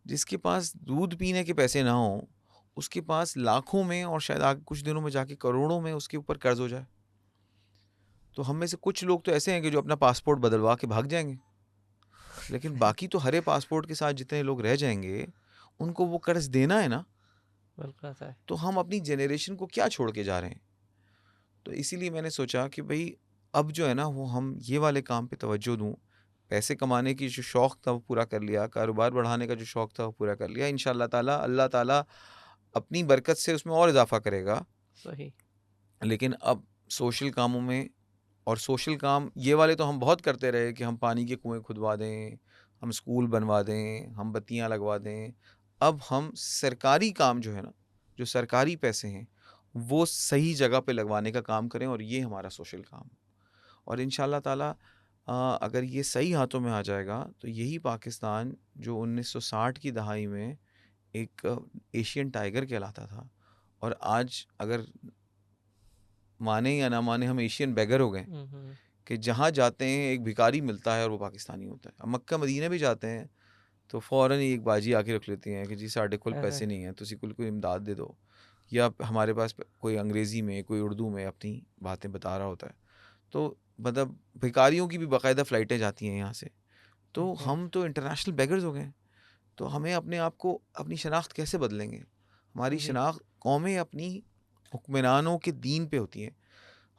B: जिसके पास दूध पीने के पैसे ना हो, उसके पास लाखों में और शायद आगे कुछ दिनों में जाके करोड़ों में उसके ऊपर कर्ज हो जाए। तो हम में से कुछ लोग तो ऐसे हैं कि जो अपना पासपोर्ट बदलवा के भाग जाएंगे, लेकिन बाकी तो हरे पासपोर्ट के साथ जितने लोग रह जाएंगे, उनको वो कर्ज देना है ना।
A: बिल्कुल सही।
B: तो हम अपनी जनरेशन को क्या छोड़ के जा रहे हैं? तो इसीलिए मैंने सोचा कि भाई अब जो है ना, वो हम ये वाले काम पे तवज्जो दूं। पैसे कमाने की जो शौक़ था वो पूरा कर लिया, कारोबार बढ़ाने का जो शौक़ था वो पूरा कर लिया। इंशाअल्लाह ताला अल्लाह ताला अपनी बरकत से उसमें और इजाफ़ा करेगा।
A: सही।
B: लेकिन अब सोशल कामों में, और सोशल काम ये वाले तो हम बहुत करते रहे कि हम पानी के कुएँ खुदवा दें, हम स्कूल बनवा दें, हम बत्तियाँ लगवा दें। अब हम सरकारी काम जो है ना, जो सरकारी पैसे हैं, वो सही जगह पे लगवाने का काम करें, और ये हमारा सोशल काम है। और इंशाअल्लाह ताला अगर ये सही हाथों में आ जाएगा, तो यही पाकिस्तान जो 1960 की दहाई में एक एशियन टाइगर कहलाता था, और आज अगर माने या ना माने हम एशियन बैगर हो गए, कि जहाँ जाते हैं एक भिखारी मिलता है और वो पाकिस्तानी होता है। अब मक्का मदीना भी जाते हैं तो फ़ौरन ही एक बाजी आके रख लेती हैं कि जी साढ़े कोल पैसे नहीं हैं, तुसी कोई इमदाद दे दो, या हमारे पास कोई अंग्रेज़ी में, कोई उर्दू में अपनी बातें बता रहा होता है। तो मतलब भिखारियों की भी बाकायदा फ़्लाइटें जाती हैं यहाँ से। तो हम तो इंटरनेशनल बेगर्स हो गए। तो हमें अपने आप को, अपनी शनाख्त कैसे बदलेंगे? हमारी
A: जी।
B: शनाख्त, कौमें अपनी हुक्मरानों के दीन पे होती हैं।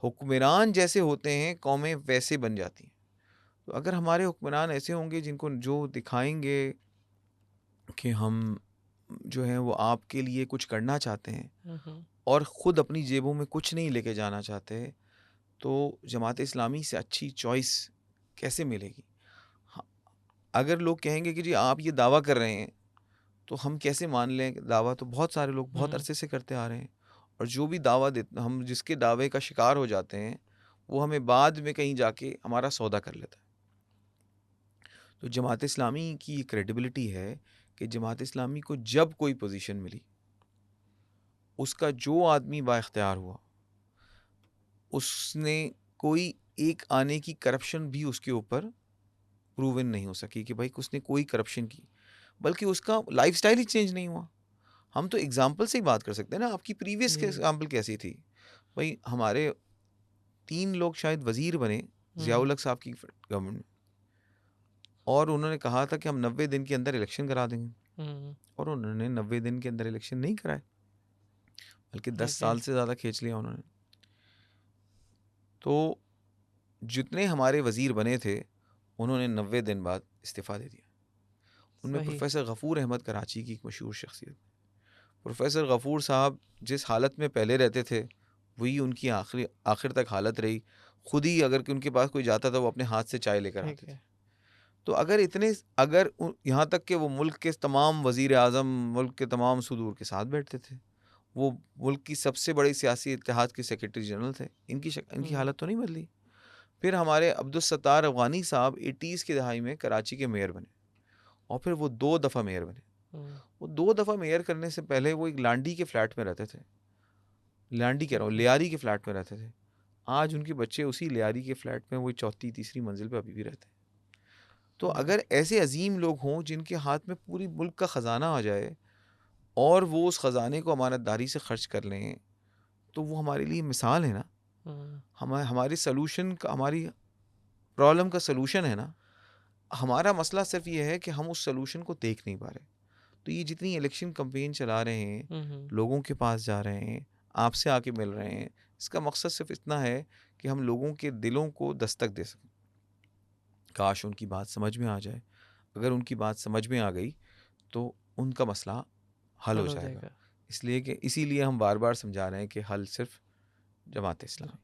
B: हुक्मरान जैसे होते हैं, कौमें वैसे बन जाती हैं। तो अगर हमारे हुक्मरान ऐसे होंगे जिनको जो दिखाएंगे कि हम जो हैं वो आपके लिए कुछ करना चाहते हैं, और ख़ुद अपनी जेबों में कुछ नहीं लेके जाना चाहते, तो जमात इस्लामी से अच्छी चॉइस कैसे मिलेगी? हाँ, अगर लोग कहेंगे कि जी आप ये दावा कर रहे हैं, तो हम कैसे मान लें? दावा तो बहुत सारे लोग बहुत अरसे से करते आ रहे हैं, और जो भी दावा देते, हम जिसके दावे का शिकार हो जाते हैं, वो हमें बाद में कहीं जाके हमारा सौदा कर लेता है। तो जमात इस्लामी की क्रेडिबिलिटी है कि जमात इस्लामी को जब कोई पोजीशन मिली, उसका जो आदमी बाइख्तियार हुआ, उसने कोई एक आने की करप्शन भी उसके ऊपर प्रूवन नहीं हो सकी कि भाई उसने कोई करप्शन की, बल्कि उसका लाइफस्टाइल ही चेंज नहीं हुआ। हम तो एग्जाम्पल से ही बात कर सकते हैं ना, आपकी प्रीवियस के
A: जी।
B: एग्जाम्पल कैसी थी। भाई हमारे 3 लोग शायद वजीर बने ज़ियाउल हक साहब की गवर्नमेंट में, और उन्होंने कहा था कि हम 90 दिन के अंदर इलेक्शन करा देंगे, और उन्होंने 90 दिन के अंदर इलेक्शन नहीं कराए, बल्कि 10
A: ओके।
B: साल से ज़्यादा खींच लिया उन्होंने। तो जितने हमारे वजीर बने थे उन्होंने 90 दिन बाद इस्तीफ़ा दे दिया। उनमें
A: सही।
B: प्रोफेसर गफ़ूर अहमद कराची की एक मशहूर शख्सियत। प्रोफेसर गफ़ूर साहब जिस हालत में पहले रहते थे वही उनकी आखिर तक हालत रही। खुद ही अगर कि उनके पास कोई जाता था वो अपने हाथ से चाय लेकर
A: ठीक
B: आते थे।
A: है।
B: तो अगर यहाँ तक कि वो मुल्क के तमाम वज़ीर आज़म, मुल्क के तमाम सदूर के साथ बैठते थे, वो मुल्क की सबसे बड़ी सियासी इत्तेहाद के सेक्रेटरी जनरल थे, इनकी हालत तो नहीं बदली। फिर हमारे अब्दुल सत्तार अफ़गानी साहब 80s की दहाई में कराची के मेयर बने, और फिर वो 2 दफ़ा मेयर बने। वो 2 दफ़ा मेयर करने से पहले वो एक लांडी के फ्लैट में रहते थे। लांडी कह रहा हूँ, लियारी के फ्लैट में रहते थे। आज उनके बच्चे उसी लियारी के फ्लैट में वही चौथी तीसरी मंजिल पे अभी भी रहते हैं। तो अगर ऐसे अजीम लोग हों जिनके हाथ में पूरी मुल्क का ख़जाना आ जाए और वो उस ख़जाने को अमानतदारी से खर्च कर लें, तो वो हमारे लिए मिसाल है ना। हमारे सलूशन का, हमारी प्रॉब्लम का सलूशन है ना। हमारा मसला सिर्फ ये है कि हम उस सलूशन को देख नहीं पा रहे। तो ये जितनी इलेक्शन कैंपेन चला रहे हैं, लोगों के पास जा रहे हैं, आपसे आके मिल रहे हैं, इसका मकसद सिर्फ इतना है कि हम लोगों के दिलों को दस्तक दे सकें। काश उनकी बात समझ में आ जाए। अगर उनकी बात समझ में आ गई तो उनका मसला हल हो
A: हल हो
B: जाएगा।
A: जाएगा।
B: इसीलिए हम बार बार समझा रहे हैं कि हल सिर्फ जमात इस्लामी।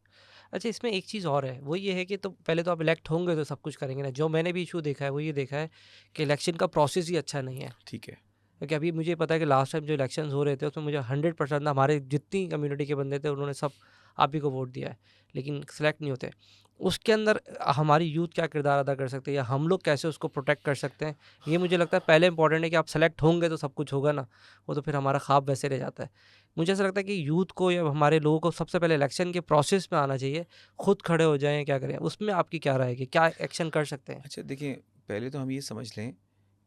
A: अच्छा, इसमें एक चीज़ और है, वो ये है कि तो पहले तो आप इलेक्ट होंगे तो सब कुछ करेंगे ना। जो मैंने भी इशू देखा है वो ये देखा है कि इलेक्शन का प्रोसेस ही अच्छा नहीं है।
B: ठीक है।
A: क्योंकि अभी मुझे पता है कि लास्ट टाइम जो इलेक्शंस हो रहे थे उसमें मुझे 100% हमारे जितनी कम्युनिटी के बंदे थे उन्होंने सब आप ही को वोट दिया है, लेकिन सेलेक्ट नहीं होते। उसके अंदर हमारी यूथ क्या किरदार अदा कर सकते हैं या हम लोग कैसे उसको प्रोटेक्ट कर सकते हैं, ये मुझे लगता है पहले इंपॉर्टेंट है कि आप सेलेक्ट होंगे तो सब कुछ होगा ना। वो तो फिर हमारा ख्वाब वैसे रह जाता है। मुझे ऐसा लगता है कि यूथ को या हमारे लोगों को सबसे पहले इलेक्शन के प्रोसेस में आना चाहिए, खुद खड़े हो जाएं, क्या करें, उसमें आपकी क्या राय है कि क्या एक्शन कर सकते हैं?
B: अच्छा देखिए, पहले तो हम ये समझ लें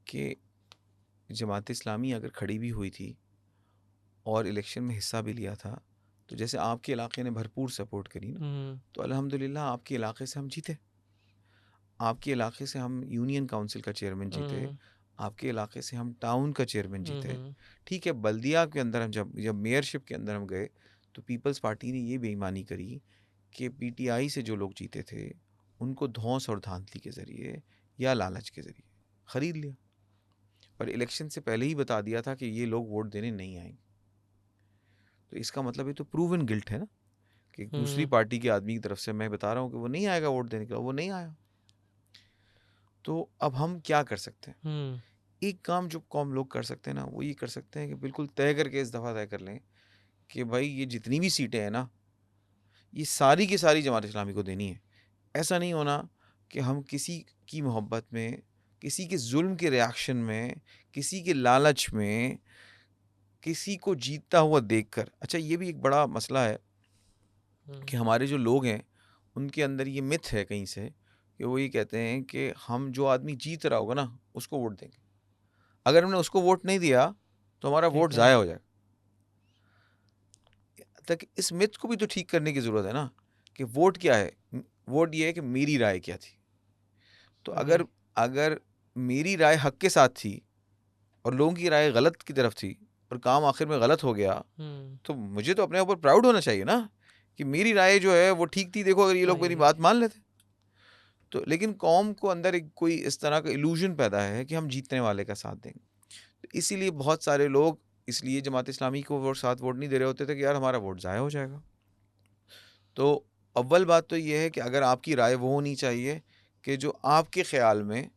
B: कि जमात इस्लामी अगर खड़ी भी हुई थी और इलेक्शन में हिस्सा भी लिया था, तो जैसे आपके इलाके ने भरपूर सपोर्ट करी ना, तो अल्हम्दुलिल्लाह आपके इलाके से हम जीते। आपके इलाके से हम यूनियन काउंसिल का चेयरमैन जीते।
A: हम्म।
B: आपके इलाके से हम टाउन का चेयरमैन जीते।
A: हम्म।
B: ठीक है, बल्दिया के अंदर हम जब जब मेयरशिप के अंदर हम गए तो पीपल्स पार्टी ने ये बेईमानी करी कि पीटीआई से जो लोग जीते थे उनको धौंस और धांधली के ज़रिए या लालच के ज़रिए ख़रीद लिया, पर इलेक्शन से पहले ही बता दिया था कि ये लोग वोट देने नहीं आएंगे। तो इसका मतलब ये तो प्रूवन गिल्ट है ना, कि दूसरी
A: हम्म।
B: पार्टी के आदमी की तरफ से मैं बता रहा हूँ कि वो नहीं आएगा वोट देने के लिए, वो नहीं आया। तो अब हम क्या कर सकते हैं?
A: हम्म।
B: एक काम जो कौम लोग कर सकते हैं ना, वो ये कर सकते हैं कि बिल्कुल तय करके इस दफ़ा तय कर लें कि भाई ये जितनी भी सीटें हैं ना, ये सारी की सारी जमात इस्लामी को देनी है। ऐसा नहीं होना कि हम किसी की मोहब्बत में, किसी के जुल्म के रिएक्शन में, किसी के लालच में, किसी को जीतता हुआ देखकर। अच्छा, ये भी एक बड़ा मसला है कि हमारे जो लोग हैं उनके अंदर ये मिथ है कहीं से कि वो ये कहते हैं कि हम जो आदमी जीत रहा होगा ना उसको वोट देंगे, अगर हमने उसको वोट नहीं दिया तो हमारा वोट
A: ठीक है।
B: ज़ाया हो जाएगा। तक इस मिथ को भी तो ठीक करने की ज़रूरत है ना, कि वोट क्या है। वोट ये है कि मेरी राय क्या थी। तो
A: सही।
B: अगर अगर मेरी राय हक के साथ थी और लोगों की राय गलत की तरफ थी और काम आखिर में गलत हो गया, तो मुझे तो अपने ऊपर प्राउड होना चाहिए ना कि मेरी राय जो है वो ठीक थी। देखो, अगर ये लोग मेरी
A: वही।
B: बात मान लेते तो। लेकिन कौम को अंदर एक कोई इस तरह का इल्यूजन पैदा है कि हम जीतने वाले का साथ देंगे। तो इसीलिए बहुत सारे लोग इसलिए जमात इस्लामी को वो साथ वोट नहीं दे रहे होते थे कि यार हमारा वोट ज़ाया हो जाएगा। तो अव्वल बात तो ये है कि अगर आपकी राय वो होनी चाहिए कि जो आपके ख्याल में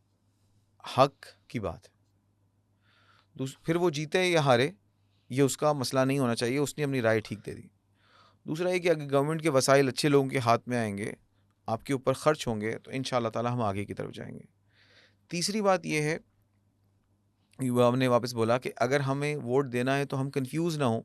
B: हक की बात है। फिर वो जीते या हारे ये उसका मसला नहीं होना चाहिए, उसने अपनी राय ठीक दे दी। दूसरा ये कि अगर गवर्नमेंट के वसाइल अच्छे लोगों के हाथ में आएंगे, आपके ऊपर खर्च होंगे, तो इंशाअल्लाह ताला हम आगे की तरफ जाएंगे। तीसरी बात ये है, युवा ने वापस बोला कि अगर हमें वोट देना है तो हम कंफ्यूज ना हो।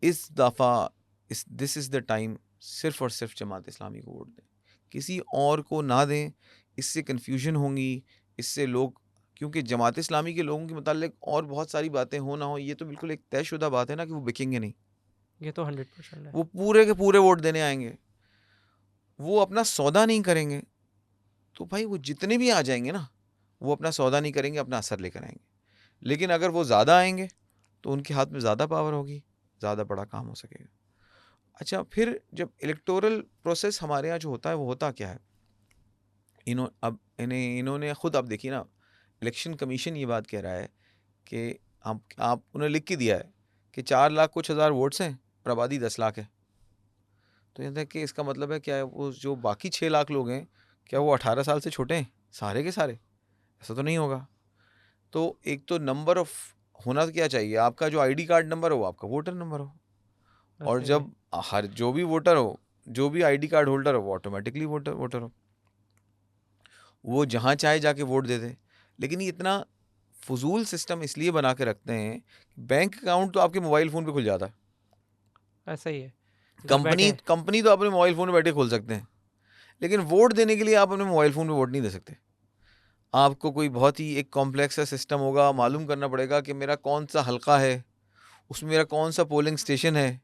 B: इस दफ़ा दिस इज़ द टाइम सिर्फ और सिर्फ जमात इस्लामी को वोट दें। किसी और को ना दें, इससे कन्फ्यूजन होंगी, इससे लोग, क्योंकि जमात इस्लामी के लोगों के मुतालिक और बहुत सारी बातें हो ना हो, ये तो बिल्कुल एक तयशुदा बात है ना कि वो बिकेंगे नहीं,
A: ये तो 100% है।
B: वो पूरे के पूरे वोट देने आएंगे, वो अपना सौदा नहीं करेंगे, तो भाई वो जितने भी आ जाएंगे ना, वो अपना सौदा नहीं करेंगे, अपना असर लेकर आएंगे। लेकिन अगर वो ज़्यादा आएंगे तो उनके हाथ में ज़्यादा पावर होगी, ज़्यादा बड़ा काम हो सकेगा। अच्छा, फिर जब इलेक्टोरल प्रोसेस हमारे यहाँ जो होता है वो होता क्या है, इन्होंने खुद, आप देखिए ना, इलेक्शन कमीशन ये बात कह रहा है कि आप उन्हें लिख के दिया है कि 4 लाख कुछ हज़ार वोट्स हैं और आबादी 10 लाख है। तो ये कि इसका मतलब है क्या है, वो जो बाकी 6 लाख लोग हैं, क्या वो 18 साल से छोटे हैं सारे के सारे? ऐसा तो नहीं होगा। तो एक तो नंबर ऑफ होना क्या चाहिए, आपका जो आईडी कार्ड नंबर हो वो आपका वोटर नंबर हो, और
A: ऐसे ही
B: जब हर जो भी वोटर हो, जो भी आईडी कार्ड होल्डर हो, वो ऑटोमेटिकली वोटर हो, वो जहाँ चाहे जाके वोट दे दे। लेकिन ये इतना फजूल सिस्टम इसलिए बना के रखते हैं, बैंक अकाउंट तो आपके मोबाइल फ़ोन पे खुल जाता है,
A: ऐसा ही है, घर
B: कंपनी
A: बैठे।
B: कंपनी तो अपने मोबाइल फ़ोन में बैठे खोल सकते हैं, लेकिन वोट देने के लिए आप अपने मोबाइल फ़ोन पे वोट नहीं दे सकते। आपको कोई बहुत ही एक कॉम्प्लेक्स सा सिस्टम होगा, मालूम करना पड़ेगा कि मेरा कौन सा हलका है, उसमें मेरा कौन सा पोलिंग स्टेशन है,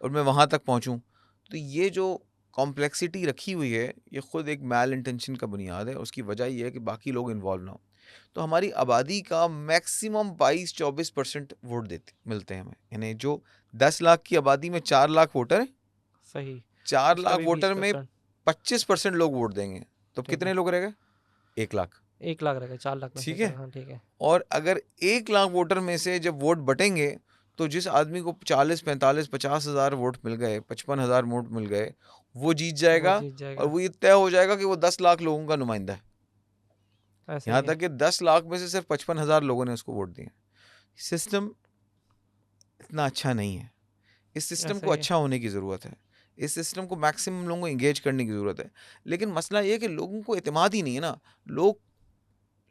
B: और मैं वहाँ तक पहुँचूँ। तो ये जो कॉम्प्लेक्सिटी रखी हुई है, ये ख़ुद एक मैल इंटेंशन का बुनियाद है। उसकी वजह ये है कि बाकी लोग इन्वॉल्व ना हो। तो हमारी आबादी का मैक्सिमम 22-24% वोट मिलते हैं हमें, यानी जो 10 लाख की आबादी में 4 लाख वोटर हैं,
A: सही,
B: 4
A: उसका
B: लाख
A: भी
B: वोटर में
A: 20%।
B: 25% लोग वोट देंगे, तो
A: ठीक
B: कितने
A: है,
B: लोग रह गए? 1 लाख।
A: 1 लाख रहेगा 4 लाख में से
B: ठीक है।
A: 4, हाँ ठीक है।
B: और अगर 1 लाख वोटर में से जब वोट बटेंगे, तो जिस आदमी को 40, 45, 50 हज़ार वोट मिल गए, 55 हज़ार वोट मिल गए, वो जीत
A: वो
B: जाएगा,
A: जीत
B: और
A: जाएगा,
B: वो ये तय हो जाएगा कि वो 10 लाख लोगों का नुमाइंदा है।
A: ऐसा ही
B: यहाँ
A: है।
B: तक कि 10 लाख में से सिर्फ 55 हज़ार लोगों ने उसको वोट दिए। सिस्टम इतना अच्छा नहीं है। इस सिस्टम
A: ऐसा
B: को
A: ही है।
B: अच्छा होने की ज़रूरत है। इस सिस्टम को मैक्सिमम लोगों को इंगेज करने की ज़रूरत है। लेकिन मसला ये है कि लोगों को एतमाद ही नहीं है ना। लोग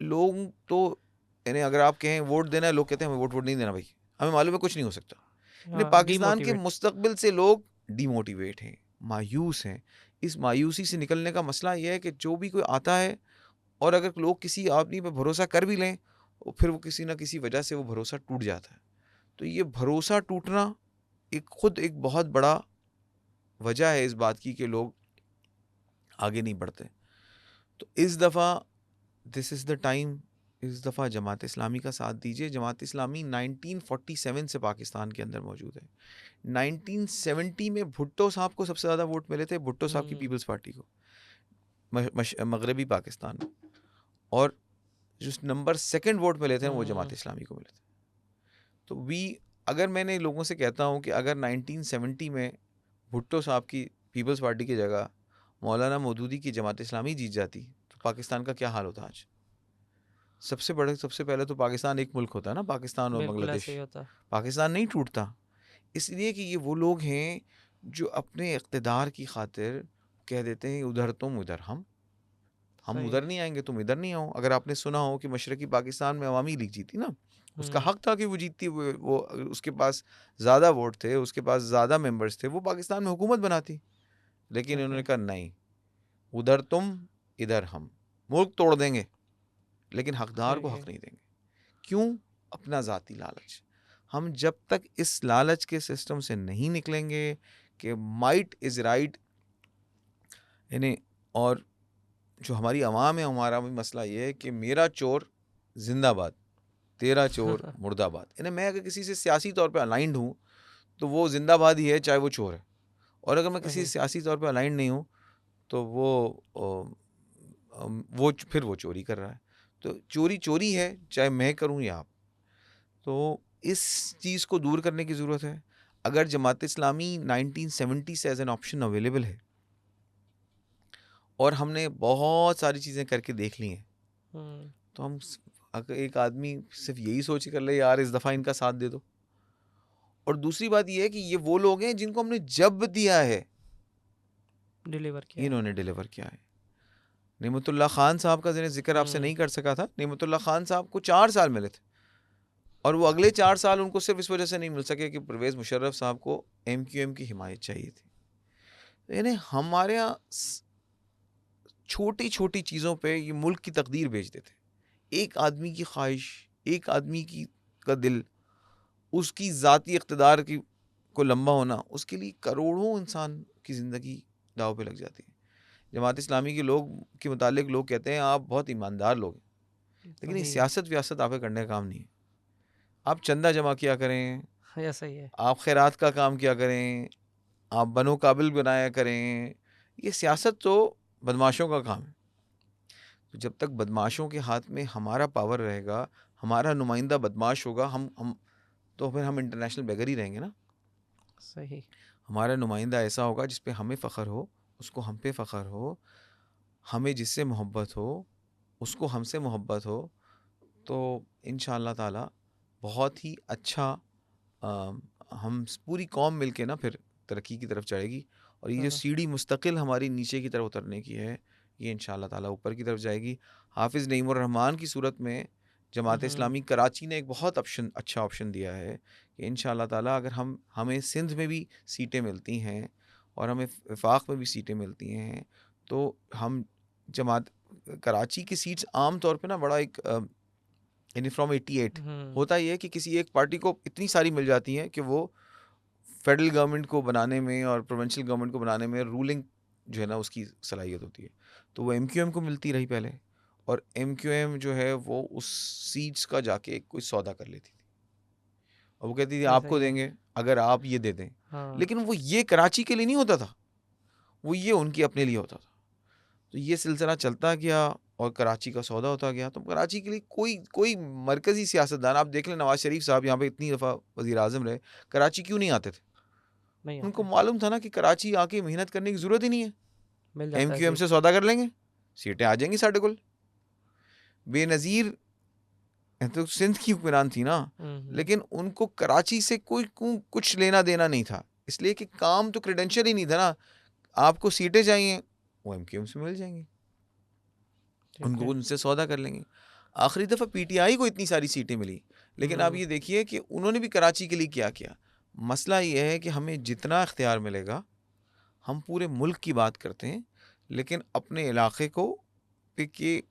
B: लोग तो, यानी अगर आप कहें वोट देना है, लोग कहते हैं हमें वोट नहीं देना भाई, हमें मालूम है कुछ नहीं हो सकता। यानी
A: हाँ,
B: पाकिस्तान के
A: डिमोटिवेट।
B: मुस्तकबिल से लोग डिमोटिवेट हैं, मायूस हैं। इस मायूसी से निकलने का मसला ये है कि जो भी कोई आता है, और अगर लोग किसी आदमी पर भरोसा कर भी लें, और फिर वो किसी ना किसी वजह से वो भरोसा टूट जाता है। तो ये भरोसा टूटना एक बहुत बड़ा वजह है इस बात की कि लोग आगे नहीं बढ़ते। तो इस दफ़ा दिस इज़ द टाइम, इस दफ़ा जमात इस्लामी का साथ दीजिए। जमात इस्लामी 1947 से पाकिस्तान के अंदर मौजूद है। 1970 में भुट्टो साहब को सबसे ज़्यादा वोट मिले थे, भुट्टो साहब की पीपल्स पार्टी को, मगरबी पाकिस्तान में। और जो नंबर 2 वोट मिले थे वो जमात इस्लामी को मिले थे। तो अगर मैंने लोगों से कहता हूँ कि अगर 1970 में भुट्टो साहब की पीपल्स पार्टी की जगह मौलाना मौदूदी की जमात इस्लामी जीत जाती, तो पाकिस्तान का क्या हाल होता आज? सबसे पहले तो पाकिस्तान एक मुल्क होता है ना, पाकिस्तान और
A: बिल्कुल
B: बांग्लादेश।
A: ऐसे ही होता।
B: पाकिस्तान नहीं टूटता, इसलिए कि ये वो लोग हैं जो अपने इक़्तिदार की खातिर कह देते हैं उधर तुम उधर हम
A: सही
B: उधर
A: है।
B: नहीं आएंगे, तुम इधर नहीं आओ। अगर आपने सुना हो कि मशरक़ी पाकिस्तान में अवामी लीग जीती ना, उसका हक था कि वो जीतती, वो उसके पास ज़्यादा वोट थे, उसके पास ज़्यादा मेंबर्स थे, वो पाकिस्तान में हुकूमत बनाती। लेकिन
A: ठीक
B: इन्होंने
A: है।
B: कहा नहीं, उधर तुम इधर हम, मुल्क तोड़ देंगे लेकिन हकदार
A: सही
B: को
A: है।
B: हक नहीं देंगे। क्यों? अपना ज़ाती लालच। हम जब तक इस लालच के सिस्टम से नहीं निकलेंगे कि माइट इज़ राइट, यानी, और जो हमारी आवाम है, हमारा भी मसला ये है कि मेरा चोर जिंदाबाद, तेरा चोर मुर्दाबाद। यानी मैं अगर किसी से सियासी तौर पे अलाइंड हूँ तो वो जिंदाबाद ही है, चाहे वो चोर है। और अगर मैं किसी
A: सही।
B: सियासी तौर पे अलाइंड नहीं हूँ तो फिर वो चोरी कर रहा है। तो चोरी चोरी है, चाहे मैं करूँ या आप। तो इस चीज़ को दूर करने की ज़रूरत है। अगर जमात इस्लामी 1970 से एज एन ऑप्शन अवेलेबल है, और हमने बहुत सारी चीज़ें करके देख ली हैं, तो हम अगर एक आदमी सिर्फ यही सोच कर ले यार इस दफ़ा इनका साथ दे दो। और दूसरी बात ये है कि ये वो लोग हैं जिनको हमने जब दिया है
A: डिलीवर किया है।
B: इन्होंने डिलीवर किया है। नेमतुल्लाह खान साहब का जिक्र आपसे नहीं कर सका था। नेमतुल्लाह खान साहब को 4 साल मिले थे, और वो अगले 4 साल उनको सिर्फ इस वजह से नहीं मिल सके कि परवेज़ मुशर्रफ साहब को MQM की हिमायत चाहिए थी। यानी हमारे यहाँ छोटी छोटी चीज़ों पे ये मुल्क की तकदीर बेच देते। एक आदमी की ख्वाहिश, एक आदमी की का दिल, उसकी ज़ाती इक़्तिदार की को लंबा होना, उसके लिए करोड़ों इंसान की ज़िंदगी दाव पे लग जाती है। जमात इस्लामी के लोग के मुतालिक लोग कहते हैं आप बहुत ईमानदार लोग हैं, लेकिन ये
A: सही है।
B: सियासत व्यासत आपके करने का काम नहीं है। आप चंदा जमा किया करें,
A: हाँ, ऐसा ही है।
B: आप खैरात का काम किया करें, आप बनो काबिल बनाया करें। ये सियासत तो बदमाशों का काम है। तो जब तक बदमाशों के हाथ में हमारा पावर रहेगा, हमारा नुमाइंदा बदमाश होगा, हम तो फिर हम इंटरनेशनल बेगर ही रहेंगे ना।
A: सही।
B: हमारा नुमाइंदा ऐसा होगा जिस पे हमें फ़ख्र हो, उसको हम पे फ़ख्र हो, हमें जिससे मोहब्बत हो, उसको हमसे मोहब्बत हो, तो इंशाअल्लाह ताला बहुत ही अच्छा हम पूरी कौम मिल के ना फिर तरक्की की तरफ चढ़ेगी। और ये जो
A: हाँ।
B: सीढ़ी मुस्तकिल हमारी नीचे की तरफ उतरने की है, ये इंशाअल्लाह ताला ऊपर की तरफ जाएगी। हाफिज़ नईमुर रहमान की सूरत में जमात
A: हम्म।
B: इस्लामी कराची ने एक बहुत अच्छा ऑप्शन दिया है कि इंशाअल्लाह ताला अगर हमें सिंध में भी सीटें मिलती हैं और हमें वफाक में भी सीटें मिलती हैं, तो हम जमात कराची की सीट्स आम तौर पे ना बड़ा एक यानी फ्रॉम 88
A: हम्म।
B: होता ये है कि किसी एक पार्टी को इतनी सारी मिल जाती हैं कि वो फेडरल गवर्नमेंट को बनाने में और प्रोविंशियल गवर्नमेंट को बनाने में रूलिंग जो है ना उसकी सलाहियत होती है। तो वो एमक्यूएम को मिलती रही पहले, और एमक्यूएम जो है वो उस सीट्स का जाके कोई सौदा कर लेती थी और वो कहती थी
A: ऐसा
B: आपको
A: ही है।
B: देंगे अगर आप ये दे दें।
A: हाँ।
B: लेकिन वो ये कराची के लिए नहीं होता था, वो ये उनकी अपने लिए होता था। तो ये सिलसिला चलता गया और कराची का सौदा होता गया। तो कराची के लिए कोई कोई मरकज़ी सियासतदान, आप देख लें नवाज शरीफ साहब यहाँ पे इतनी दफ़ा वज़ीर आज़म रहे, कराची क्यों नहीं आते थे?
A: नहीं
B: उनको
A: आता है।
B: मालूम था ना कि कराची आके मेहनत करने की ज़रूरत ही नहीं है,
A: मिल जाता है
B: एमक्यूएम
A: सीट।
B: से सौदा कर लेंगे, सीटें आ जाएंगी साढ़े कुल। बेनज़ीर तो सिंध की हुक्मरान थी ना,
A: हम्म।
B: लेकिन उनको कराची से कुछ लेना देना नहीं था, इसलिए कि काम तो क्रेडेंशियल ही नहीं था ना। आपको सीटें चाहिए, वो एमक्यूएम से मिल जाएंगी,
A: ठीक
B: उनको
A: है।
B: उनसे सौदा कर लेंगे। आखिरी दफ़ा पीटीआई को इतनी सारी सीटें मिली, लेकिन आप
A: हम्म।
B: ये देखिए कि उन्होंने भी कराची के लिए क्या किया। मसला ये है कि हमें जितना इख्तियार मिलेगा, हम पूरे मुल्क की बात करते हैं, लेकिन अपने इलाके को के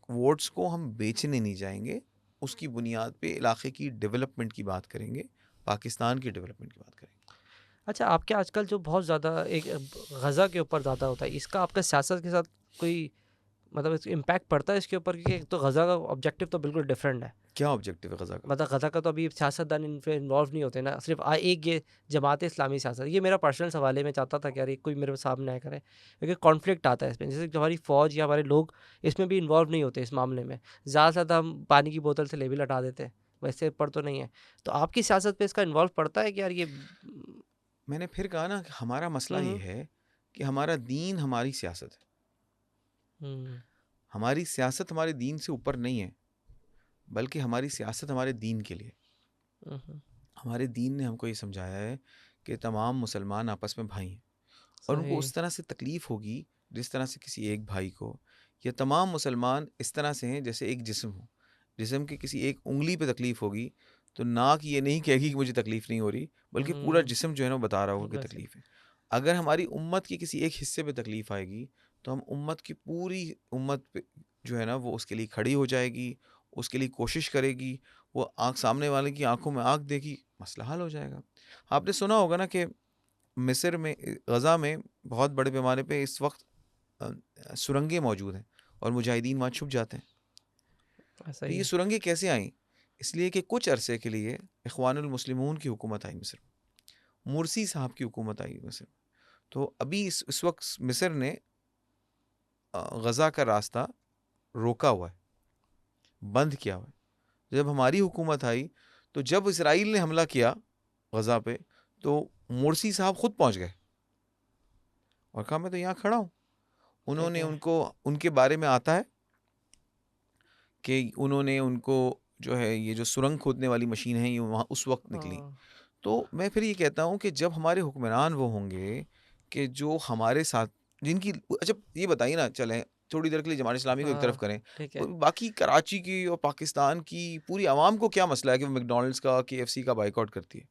B: वोट्स को हम बेचने नहीं जाएंगे। उसकी बुनियाद पे इलाके की डेवलपमेंट की बात करेंगे, पाकिस्तान की डेवलपमेंट की बात करेंगे।
A: अच्छा, आपके आजकल जो बहुत ज़्यादा एक गज़ा के ऊपर ज़्यादा होता है, इसका आपका सियासत के साथ कोई मतलब इम्पैक्ट पड़ता है इसके ऊपर? क्योंकि एक तो गज़ा का ऑब्जेक्टिव तो बिल्कुल डिफरेंट है।
B: क्या ऑब्जेक्टिव है गजा का?
A: मतलब गज़ा का तो अभी सियासतदान इन्वॉल्व नहीं होते ना, सिर्फ एक ये जमात इस्लामी सियासत। ये मेरा पर्सनल सवाल है, मैं चाहता था कि यार ये कोई मेरे सामने आया करे, क्योंकि कॉन्फ्लिक्ट आता है इसमें। जैसे जो हमारी फ़ौज या हमारे लोग इसमें भी इन्वॉल्व नहीं होते इस मामले में। ज़्यादा से ज़्यादा हम पानी की बोतल से लेबल हटा देते हैं, वैसे पर तो नहीं है। तो आपकी सियासत पे इसका इन्वॉल्व पड़ता है कि यार ये
B: मैंने फिर कहा ना कि हमारा मसला ये
A: हम्म।
B: है कि हमारा दीन हमारी सियासत है।
A: हम्म।
B: हमारी सियासत हमारे दीन से ऊपर नहीं है, बल्कि हमारी सियासत हमारे दीन के लिए।
A: हम्म।
B: हमारे दीन ने हमको ये समझाया है कि तमाम मुसलमान आपस में भाई हैं, और उनको
A: सही।
B: उस तरह से तकलीफ़ होगी जिस तरह से किसी एक भाई को। या तमाम मुसलमान इस तरह से हैं जैसे एक जिस्म हो, जिस्म की किसी एक उंगली पे तकलीफ़ होगी तो नाक ये नहीं कहेगी कि मुझे तकलीफ़ नहीं हो रही, बल्कि पूरा
A: हम्म।
B: जिस्म जो है ना वो बता रहा होगा कि
A: वैसे।
B: तकलीफ़ है। अगर हमारी उम्मत के किसी एक हिस्से पे तकलीफ़ आएगी, तो हम उम्मत की पूरी उम्मत पे जो है ना वो उसके लिए खड़ी हो जाएगी, उसके लिए कोशिश करेगी, वो आँख सामने वाले की आंखों में आँख देगी, मसला हल हो जाएगा। आपने सुना होगा ना कि मिस्र में गज़ा में बहुत बड़े पैमाने पे इस वक्त सुरंगें मौजूद हैं और मुजाहिदीन वहाँ छुप जाते हैं।
A: ऐसा
B: तो
A: ही
B: ये
A: है।
B: सुरंगें कैसे आईं? इसलिए कि कुछ अरसे के लिए इखवानुल मुस्लिमून की हुकूमत आई मिस्र में, मुर्सी साहब की हुकूमत आई मिस्र में। तो अभी इस वक्त मिस्र ने गज़ा का रास्ता रोका हुआ है, बंद किया हुआ है। जब हमारी हुकूमत आई, तो जब इसराइल ने हमला किया गज़ा पे, तो मुर्सी साहब खुद पहुंच गए और कहा मैं तो यहाँ खड़ा हूँ।
A: ठीक
B: उन्होंने
A: है।
B: उनको उनके बारे में आता है कि उन्होंने उनको जो है ये जो सुरंग खोदने वाली मशीन है ये वहाँ उस वक्त निकली।
A: हाँ।
B: तो मैं फिर ये कहता हूँ कि जब हमारे हुक्मरान वो होंगे कि जो हमारे साथ जिनकी, अच्छा ये बताइए ना, चलें थोड़ी देर के लिए जमात इस्लामी को एक तरफ
A: हाँ।
B: करें,
A: ठीक है।
B: बाकी कराची की और पाकिस्तान की पूरी आवाम को क्या मसला है कि वो मैकडॉनल्ड्स का KFC का बाइकआउट करती है?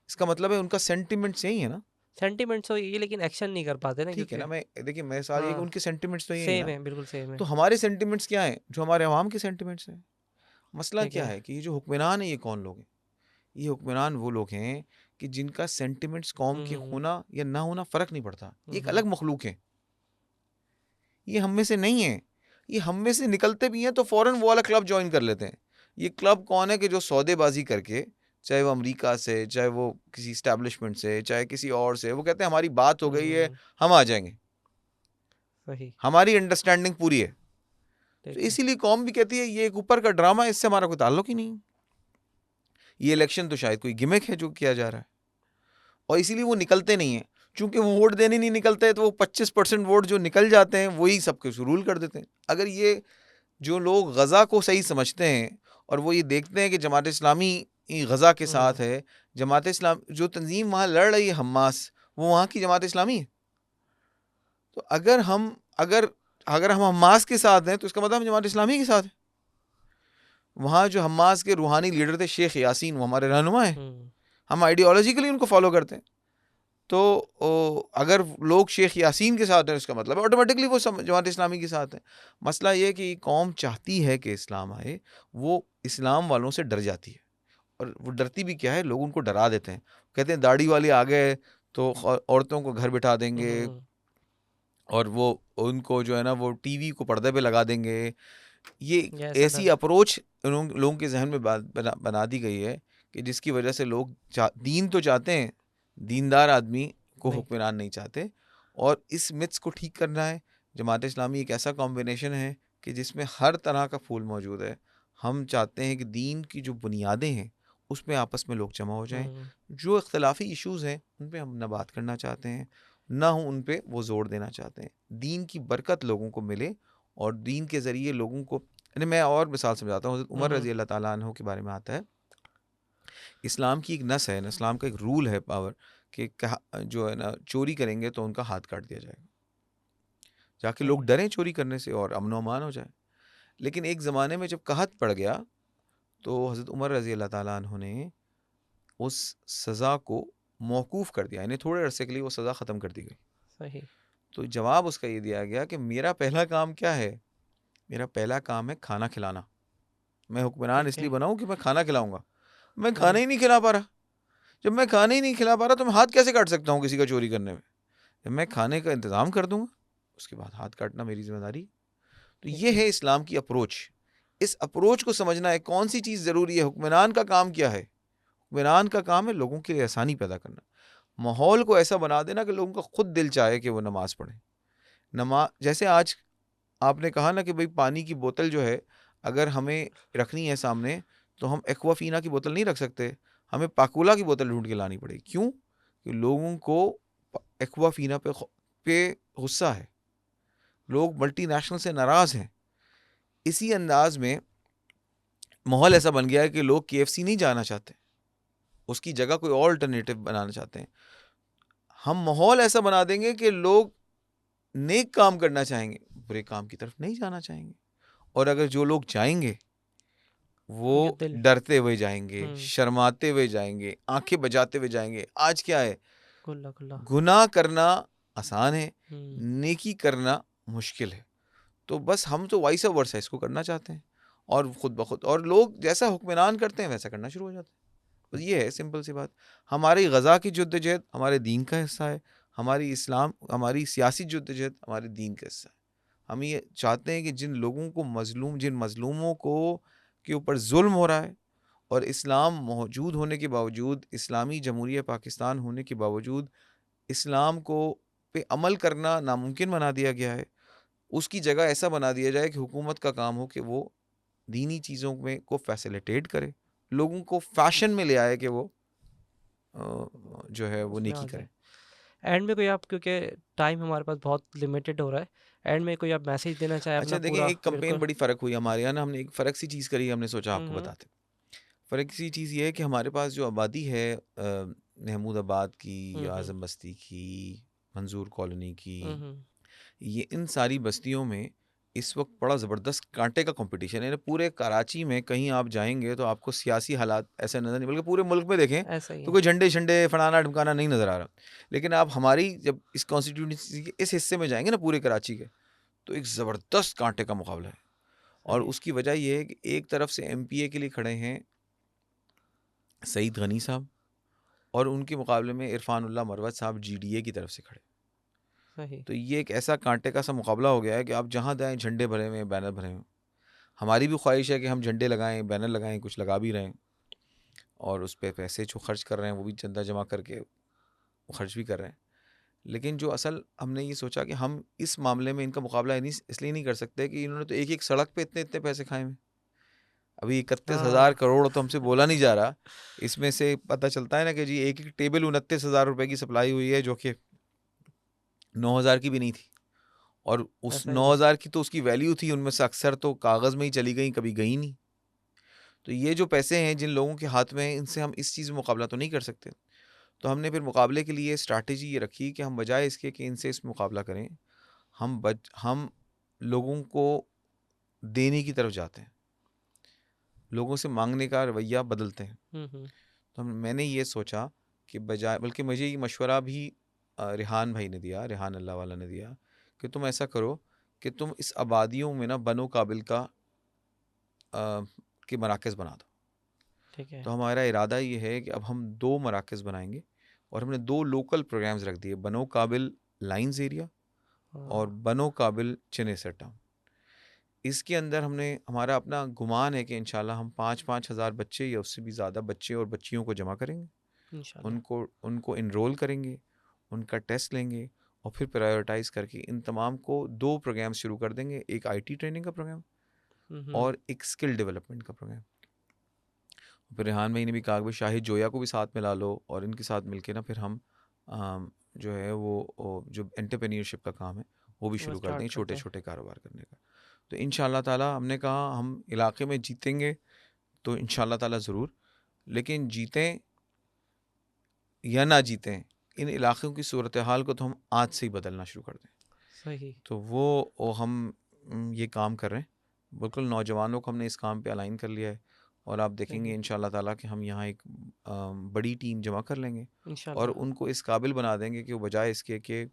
B: इसका मतलब है उनका सेंटिमेंट सही है ना।
A: सेंटिमेंट्स तो ये, लेकिन एक्शन नहीं कर पाते ना,
B: ठीक है ना,
A: क्योंकि
B: मैं देखिए मेरे साथ ये कि
A: हाँ
B: उनके सेंटिमेंट्स तो यही है
A: सेम
B: ना,
A: है, बिल्कुल सेम है।
B: तो हमारे सेंटिमेंट्स क्या हैं जो हमारे अवाम के सेंटिमेंट्स हैं। मसला
A: ठीक
B: क्या
A: है।
B: है कि ये जो हुक्मरान है ये कौन लोग हैं? ये हुक्मरान वो लोग हैं कि जिनका सेंटिमेंट्स कौम के
A: हम्म
B: होना या ना होना फ़र्क नहीं पड़ता, ये एक
A: हम्म
B: अलग मखलूक है, ये हम में से नहीं है। ये हम में से निकलते भी हैं तो फ़ौरन वो वाला क्लब जॉइन कर लेते हैं। ये क्लब कौन है कि जो सौदेबाजी करके, चाहे वो अमेरिका से, चाहे वो किसी एस्टेब्लिशमेंट से, चाहे किसी और से, वो कहते हैं हमारी बात हो गई है, हम आ जाएंगे,
A: सही।
B: हमारी अंडरस्टैंडिंग पूरी है। तो
A: ठीक है।
B: इसीलिए कौम भी कहती है ये एक ऊपर का ड्रामा है, इससे हमारा कोई ताल्लुक ही नहीं है। ये इलेक्शन तो शायद कोई गिमिक है जो किया जा रहा है, और इसीलिए वो निकलते नहीं हैं। चूंकि वो वोट देने नहीं निकलते, तो वो 25% वोट जो निकल जाते हैं वही सब कुछ रूल कर देते हैं। अगर ये जो लोग गज़ा को सही समझते हैं और वो ये देखते हैं कि जमात इस्लामी गज़ा के साथ है, जमात इस्लाम जो तंजीम वहाँ लड़ रही है हमास, वो वहाँ की जमात इस्लामी है। तो अगर अगर हम हमास के साथ हैं तो इसका मतलब हम जमात इस्लामी के साथ हैं। वहाँ जो हमास के रूहानी लीडर थे शेख यासीन, वो हमारे रहनुमा हैं, हम आइडियोलॉजिकली उनको फॉलो करते हैं। तो अगर लोग शेख यासीन के साथ हैं, इसका मतलब है ऑटोमेटिकली वो जमात इस्लामी के साथ हैं। मसला ये है कि कौम चाहती है कि इस्लाम आए, वो इस्लाम वालों से डर जाती है। और वो डरती भी क्या है, लोग उनको डरा देते हैं, कहते हैं दाढ़ी वाले आ गए तो औरतों को घर बिठा देंगे, और वो उनको जो है ना वो टीवी को पर्दे पे लगा देंगे। ये
A: ऐसा
B: ऐसी
A: डर।
B: अप्रोच लोगों के जहन में बना दी गई है कि जिसकी वजह से लोग दीन तो चाहते हैं, दीनदार आदमी को
A: नहीं।
B: हुक्मरान नहीं चाहते। और इस मिथ्स को ठीक करना है। जमात इस्लामी एक ऐसा कॉम्बिनेशन है कि जिसमें हर तरह का फूल मौजूद है। हम चाहते हैं कि दीन की जो बुनियादें हैं उसमें आपस में लोग जमा हो जाएं। जो इख्तलाफी इश्यूज़ हैं उन पे हम ना बात करना चाहते हैं, ना हो उन पे वो जोर देना चाहते हैं। दीन की बरकत लोगों को मिले और दीन के ज़रिए लोगों को, यानी मैं और मिसाल समझाता हूँ। हज़रत उमर रज़ी अल्लाह ताला अन्हु के बारे में आता है, इस्लाम की एक नस है, इस्लाम का एक रूल है पावर कि जो है ना चोरी करेंगे तो उनका हाथ काट दिया जाएगा, जाके लोग डरें चोरी करने से और अमन अमान हो जाए। लेकिन एक ज़माने में जब कहत पड़ गया तो हज़रत उमर रज़ी अल्लाह ताला अन्हु ने उस सज़ा को मौकूफ़ कर दिया, यानी थोड़े अरसे के लिए वो सज़ा ख़त्म कर दी गई।
A: सही।
B: तो जवाब उसका ये दिया गया कि मेरा पहला काम क्या है, मेरा पहला काम है खाना खिलाना। मैं हुक्मरान
A: ठीक
B: इसलिए
A: है।
B: बना हूँ कि मैं खाना खिलाऊंगा। मैं खाना
A: नहीं।
B: ही नहीं खिला पा रहा। जब मैं खाना ही नहीं खिला पा रहा तो मैं हाथ कैसे काट सकता हूँ किसी का चोरी करने में? जब मैं खाने का इंतज़ाम कर दूंगा उसके बाद हाथ काटना मेरी जिम्मेदारी। तो
A: ठीक
B: ये
A: है।
B: है इस्लाम की अप्रोच। इस अप्रोच को समझना है, कौन सी चीज़ ज़रूरी है। हुक्मरान का काम क्या है? हुक्मरान का काम है लोगों के लिए आसानी पैदा करना, माहौल को ऐसा बना देना कि लोगों का खुद दिल चाहे कि वो नमाज़ पढ़ें। जैसे आज आपने कहा ना कि भाई पानी की बोतल जो है अगर हमें रखनी है सामने, तो हम एक्वाफीना की बोतल नहीं रख सकते, हमें पाकोला की बोतल ढूंढ के लानी पड़ेगी। क्यों? कि लोगों को एक्वाफीना पे गुस्सा है, लोग मल्टीनेशनल से नाराज़ हैं। इसी अंदाज में माहौल ऐसा बन गया है कि लोग KFC नहीं जाना चाहते, उसकी जगह कोई और अल्टरनेटिव बनाना चाहते हैं। हम माहौल ऐसा बना देंगे कि लोग नेक काम करना चाहेंगे, बुरे काम की तरफ नहीं जाना चाहेंगे। और अगर जो लोग जाएंगे वो
A: उनके दिल।
B: डरते हुए जाएंगे, शर्माते हुए जाएंगे, आंखें बजाते हुए जाएंगे। आज क्या है,
A: खुला खुला।
B: गुनाह करना आसान है, नेकी करना मुश्किल है। तो बस हम तो वाइस वर्सा इसको करना चाहते हैं, और खुद ब खुद और लोग जैसा हुक्मरान करते हैं वैसा करना शुरू हो जाते हैं। बस ये है सिंपल सी बात। हमारी गज़ा की जद्दोजहद हमारे दीन का हिस्सा है, हमारी सियासी जद्दोजहद हमारे दीन का हिस्सा है। हम ये चाहते हैं कि जिन मज़लूमों को के ऊपर जुल्म हो रहा है, और इस्लाम मौजूद होने के बावजूद, इस्लामी जमहूरिया पाकिस्तान होने के बावजूद इस्लाम को पे अमल करना नामुमकिन बना दिया गया है, उसकी जगह ऐसा बना दिया जाए कि हुकूमत का काम हो कि वो दीनी चीज़ों में को फैसिलिटेट करे, लोगों को फैशन में ले आए कि वो जो है वो
A: उसमें आ
B: नेकी
A: जाए।
B: करें।
A: एंड में कोई आप, क्योंकि टाइम हमारे पास बहुत लिमिटेड हो रहा है, एंड में कोई आप मैसेज देना चाहे
B: अच्छा
A: अपना
B: देखें,
A: पूरा?
B: एक कंपेन
A: बिल्कुल।
B: बड़ी फ़र्क हुई हमारे यहाँ ना, हमने एक फ़र्क सी चीज़ करी, हमने सोचा आपको बताते। फ़र्क सी चीज़ ये है कि हमारे पास जो आबादी है महमूदाबाद की, आज़म बस्ती की, मंजूर कॉलोनी की, ये इन सारी बस्तियों में इस वक्त बड़ा ज़बरदस्त कांटे का कंपटीशन है। पूरे कराची में कहीं आप जाएंगे तो आपको सियासी हालात ऐसे नज़र नहीं, बल्कि पूरे मुल्क में देखें
A: ऐसा ही
B: तो
A: है।
B: कोई झंडे झंडे फलाना ढमकाना नहीं नज़र आ रहा। लेकिन आप हमारी जब इस कॉन्स्टिट्यूंसी के इस हिस्से में जाएंगे ना पूरे कराची के, तो एक ज़बरदस्त कांटे का मुकाबला है। और
A: सही।
B: उसकी वजह यह है कि एक तरफ से MPA के लिए खड़े हैं सईद गनी साहब, और उनके मुकाबले में इरफानुल्लाह मरवत साहब GDA की तरफ से खड़े।
A: सही।
B: तो ये एक ऐसा कांटे का सा मुकाबला हो गया है कि आप जहाँ जाएँ झंडे भरे हुए हैं, बैनर भरे हुए हैं। हमारी भी ख्वाहिश है कि हम झंडे लगाएं, बैनर लगाएं, कुछ लगा भी रहे हैं, और उस पे पैसे जो खर्च कर रहे हैं वो भी चंदा जमा करके वो खर्च भी कर रहे हैं। लेकिन जो असल हमने ये सोचा कि हम इस मामले में इनका मुकाबला इसलिए नहीं कर सकते कि इन्होंने तो एक एक सड़क पे इतने इतने पैसे खाए हैं। अभी 31,000
A: हाँ।
B: करोड़ तो हमसे बोला नहीं जा रहा। इसमें से पता चलता है ना कि जी एक एक टेबल 29,000 रुपए की सप्लाई हुई है, जो कि 9,000 की भी नहीं थी। और उस
A: ऐसा ही है।
B: 9,000 की तो उसकी वैल्यू थी, उनमें से अक्सर तो कागज़ में ही चली गई, कभी गई नहीं। तो ये जो पैसे हैं जिन लोगों के हाथ में हैं, इनसे हम इस चीज़ में मुकाबला तो नहीं कर सकते। तो हमने फिर मुकाबले के लिए स्ट्रैटेजी ये रखी कि हम बजाय इसके कि इनसे इस मुकाबला करें, हम लोगों को देने की तरफ जाते हैं, लोगों से मांगने का रवैया बदलते हैं।
A: हम्म।
B: तो मैंने ये सोचा कि बजाय, बल्कि मुझे ये मशवरा भी रेहान भाई ने दिया, रेहान अल्लाह वाला ने दिया, कि तुम ऐसा करो कि तुम इस आबादियों में ना बनो काबिल का के मराकज़ बना दो।
A: ठीक है।
B: तो हमारा इरादा ये है कि अब हम 2 मराकज़ बनाएंगे, और हमने 2 लोकल प्रोग्राम्स रख दिए, बनो काबिल लाइंस एरिया और
A: हाँ।
B: बनो काबिल चनेसर टाउन। इसके अंदर हमने, हमारा अपना गुमान है कि इंशाल्लाह हम 5-5 हज़ार बच्चे या उससे भी ज़्यादा बच्चे और बच्चियों को जमा करेंगे,
A: इंशाल्लाह।
B: उनको उनको इनरोल करेंगे, उनका टेस्ट लेंगे, और फिर प्रायोरिटाइज़ करके इन तमाम को 2 प्रोग्राम शुरू कर देंगे, एक IT ट्रेनिंग का प्रोग्राम
A: हम्म।
B: और एक स्किल डेवलपमेंट का प्रोग्राम। फिर रेहान भाई ने भी कहा कि भाई शाहिद जोया को भी साथ में ला लो, और इनके साथ मिलके ना फिर हम जो है वो जो एंटरप्रेन्योरशिप का काम है वो भी
A: वो
B: शुरू कर देंगे,
A: स्टार्ट
B: छोटे
A: करते हैं।
B: छोटे कारोबार करने का। तो इंशाल्लाह ताला हमने कहा हम इलाके में जीतेंगे तो इंशाल्लाह ताला ज़रूर, लेकिन जीतें या ना जीतें, इन इलाक़ों की सूरत हाल को तो हम आज से ही बदलना शुरू कर दें।
A: सही।
B: तो वो हम ये काम कर रहे हैं। बिल्कुल नौजवानों को हमने इस काम पे अलाइन कर लिया है, और आप देखेंगे
A: सही।
B: इंशाल्लाह ताला कि हम यहाँ एक बड़ी टीम जमा कर लेंगे, और
A: इंशाल्लाह।
B: उनको इस काबिल बना देंगे कि वो बजाय इसके कि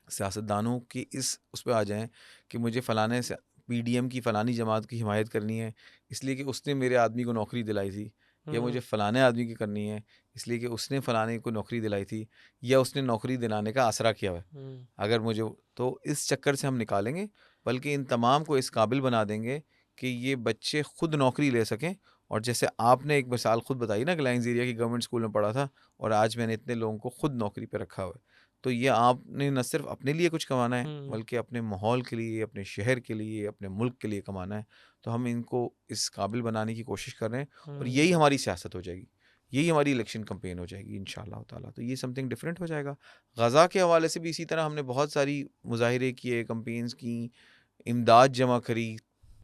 B: सियासतदानों की उस पे आ जाएं कि मुझे फ़लाने से PDM की फ़लानी जमात की हिमायत करनी है इसलिए कि उसने मेरे आदमी को नौकरी दिलाई थी, या मुझे
A: हम्म।
B: फ़लाने आदमी की करनी है इसलिए कि उसने फ़लाने को नौकरी दिलाई थी, या उसने नौकरी दिलाने का आसरा किया हुआ है।
A: हम्म।
B: अगर मुझे, तो इस चक्कर से हम निकालेंगे, बल्कि इन तमाम को इस काबिल बना देंगे कि ये बच्चे खुद नौकरी ले सकें। और जैसे आपने एक मिसाल खुद बताई ना कि लाइन्स एरिया की गवर्नमेंट स्कूल में पढ़ा था, और आज मैंने इतने लोगों को खुद नौकरी पे रखा हुआ है। तो ये आपने न सिर्फ अपने लिए कुछ कमाना है,
A: हम्म।
B: बल्कि अपने माहौल के लिए, अपने शहर के लिए, अपने मुल्क के लिए कमाना है। तो हम इनको इस काबिल बनाने की कोशिश कर रहे हैं, और यही
A: हम्म।
B: हमारी सियासत हो जाएगी, यही हमारी इलेक्शन कैंपेन हो जाएगी इंशाल्लाह ताला। तो ये समथिंग डिफरेंट हो जाएगा। गज़ा के हवाले से भी इसी तरह हमने बहुत सारी मुज़ाहिरे किए, कैंपेन्स की, इमदाद जमा करी,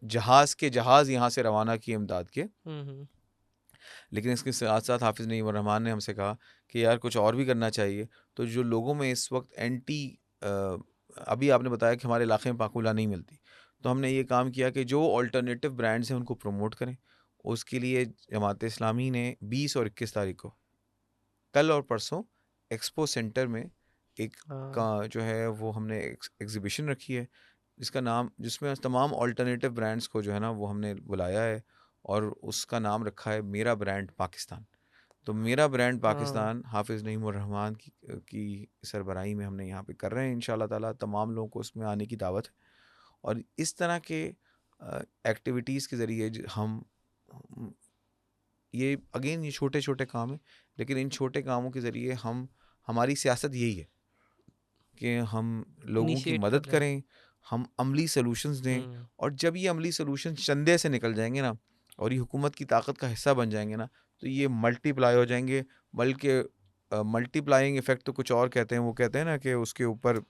B: जहाज़ यहाँ से रवाना किए इमदाद के।
A: हम्म।
B: लेकिन इसके साथ साथ हाफिज़ नईम उर रहमान ने हमसे कहा कि यार कुछ और भी करना चाहिए। तो जो लोगों में इस वक्त अभी आपने बताया कि हमारे इलाके में पाकुला नहीं मिलती, तो हमने ये काम किया कि जो अल्टरनेटिव ब्रांड्स हैं उनको प्रमोट करें। उसके लिए जमात इस्लामी ने 20 और 21 तारीख को, कल और परसों, एक्सपो सेंटर में एक
A: हाँ।
B: का जो है वो हमने एग्जीबिशन रखी है, जिसमें तमाम अल्टरनेटिव ब्रांड्स को जो है ना वो हमने बुलाया है, और उसका नाम रखा है मेरा ब्रांड पाकिस्तान। तो मेरा ब्रांड
A: हाँ।
B: पाकिस्तान हाफिज़ नईम उर रहमान की सरबराही में हमने यहाँ पे कर रहे हैं। इंशाल्लाह ताला तमाम लोगों को उसमें आने की दावत है, और इस तरह के एक्टिविटीज़ के ज़रिए हम ये अगेन ये छोटे छोटे काम हैं, लेकिन इन छोटे कामों के ज़रिए हमारी सियासत यही है कि हम लोगों की
A: इनिशिएट कर
B: मदद
A: रहे हैं।
B: करें, हम अमली सॉल्यूशंस दें।
A: हम्म।
B: और जब ये अमली सॉल्यूशंस चंदे से निकल जाएंगे ना, और ये हुकूमत की ताकत का हिस्सा बन जाएंगे ना, तो ये मल्टीप्लाई हो जाएंगे। बल्कि मल्टीप्लाइंग इफ़ेक्ट तो कुछ और कहते हैं, वो कहते हैं ना कि उसके ऊपर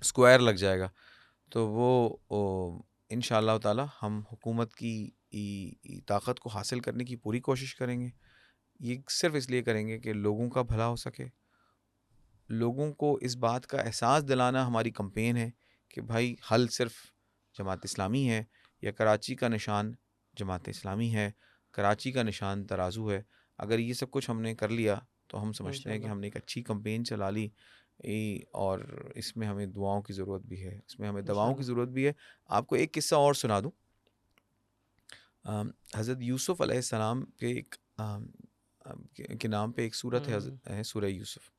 B: स्क्वायर लग जाएगा। तो वो इंशाअल्लाह ताला हम हुकूमत की ताकत को हासिल करने की पूरी कोशिश करेंगे। ये सिर्फ इसलिए करेंगे कि लोगों का भला हो सके, लोगों को इस बात का एहसास दिलाना हमारी कैंपेन है कि भाई हल सिर्फ जमात इस्लामी है, या कराची का निशान जमात इस्लामी है, कराची का निशान तराजू है। अगर ये सब कुछ हमने कर लिया तो हम समझते हैं कि
A: इंशाल्लाह।
B: हमने एक अच्छी कैंपेन चला ली। और इसमें हमें दुआओं की ज़रूरत भी है, इसमें हमें दवाओं की
A: इंशाल्लाह।
B: ज़रूरत भी है। आपको एक किस्सा और सुना दूँ। हज़रत यूसुफ़ अलैहिस्सलाम के एक के नाम पे एक सूरत है सूरह यूसुफ़।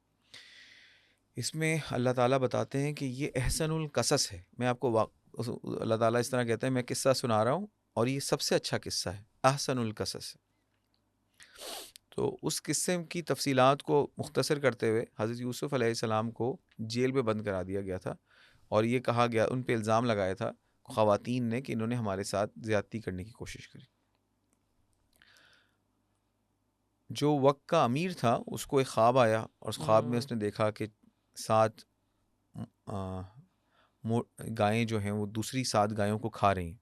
B: इसमें अल्लाह ताला बताते हैं कि ये एहसनुल कसस है। मैं आपको अल्लाह ताला इस तरह कहते हैं, मैं किस्सा सुना रहा हूँ और ये सबसे अच्छा किस्सा है, अहसनुल कसस। तो उस किस्से की तफसीलात को मुख्तसर करते हुए हज़रत यूसुफ़ अलैहिस्सलाम को जेल में बंद करा दिया गया था, और ये कहा गया, उन पे इल्ज़ाम लगाया था ख़वातीन ने कि इन्होंने हमारे साथ ज़्यादती करने की कोशिश करी। जो वक्त का अमीर था उसको एक ख्वाब आया, और उस ख्वाब में उसने देखा कि 7 गायें जो हैं वो दूसरी 7 गायों को खा रही हैं।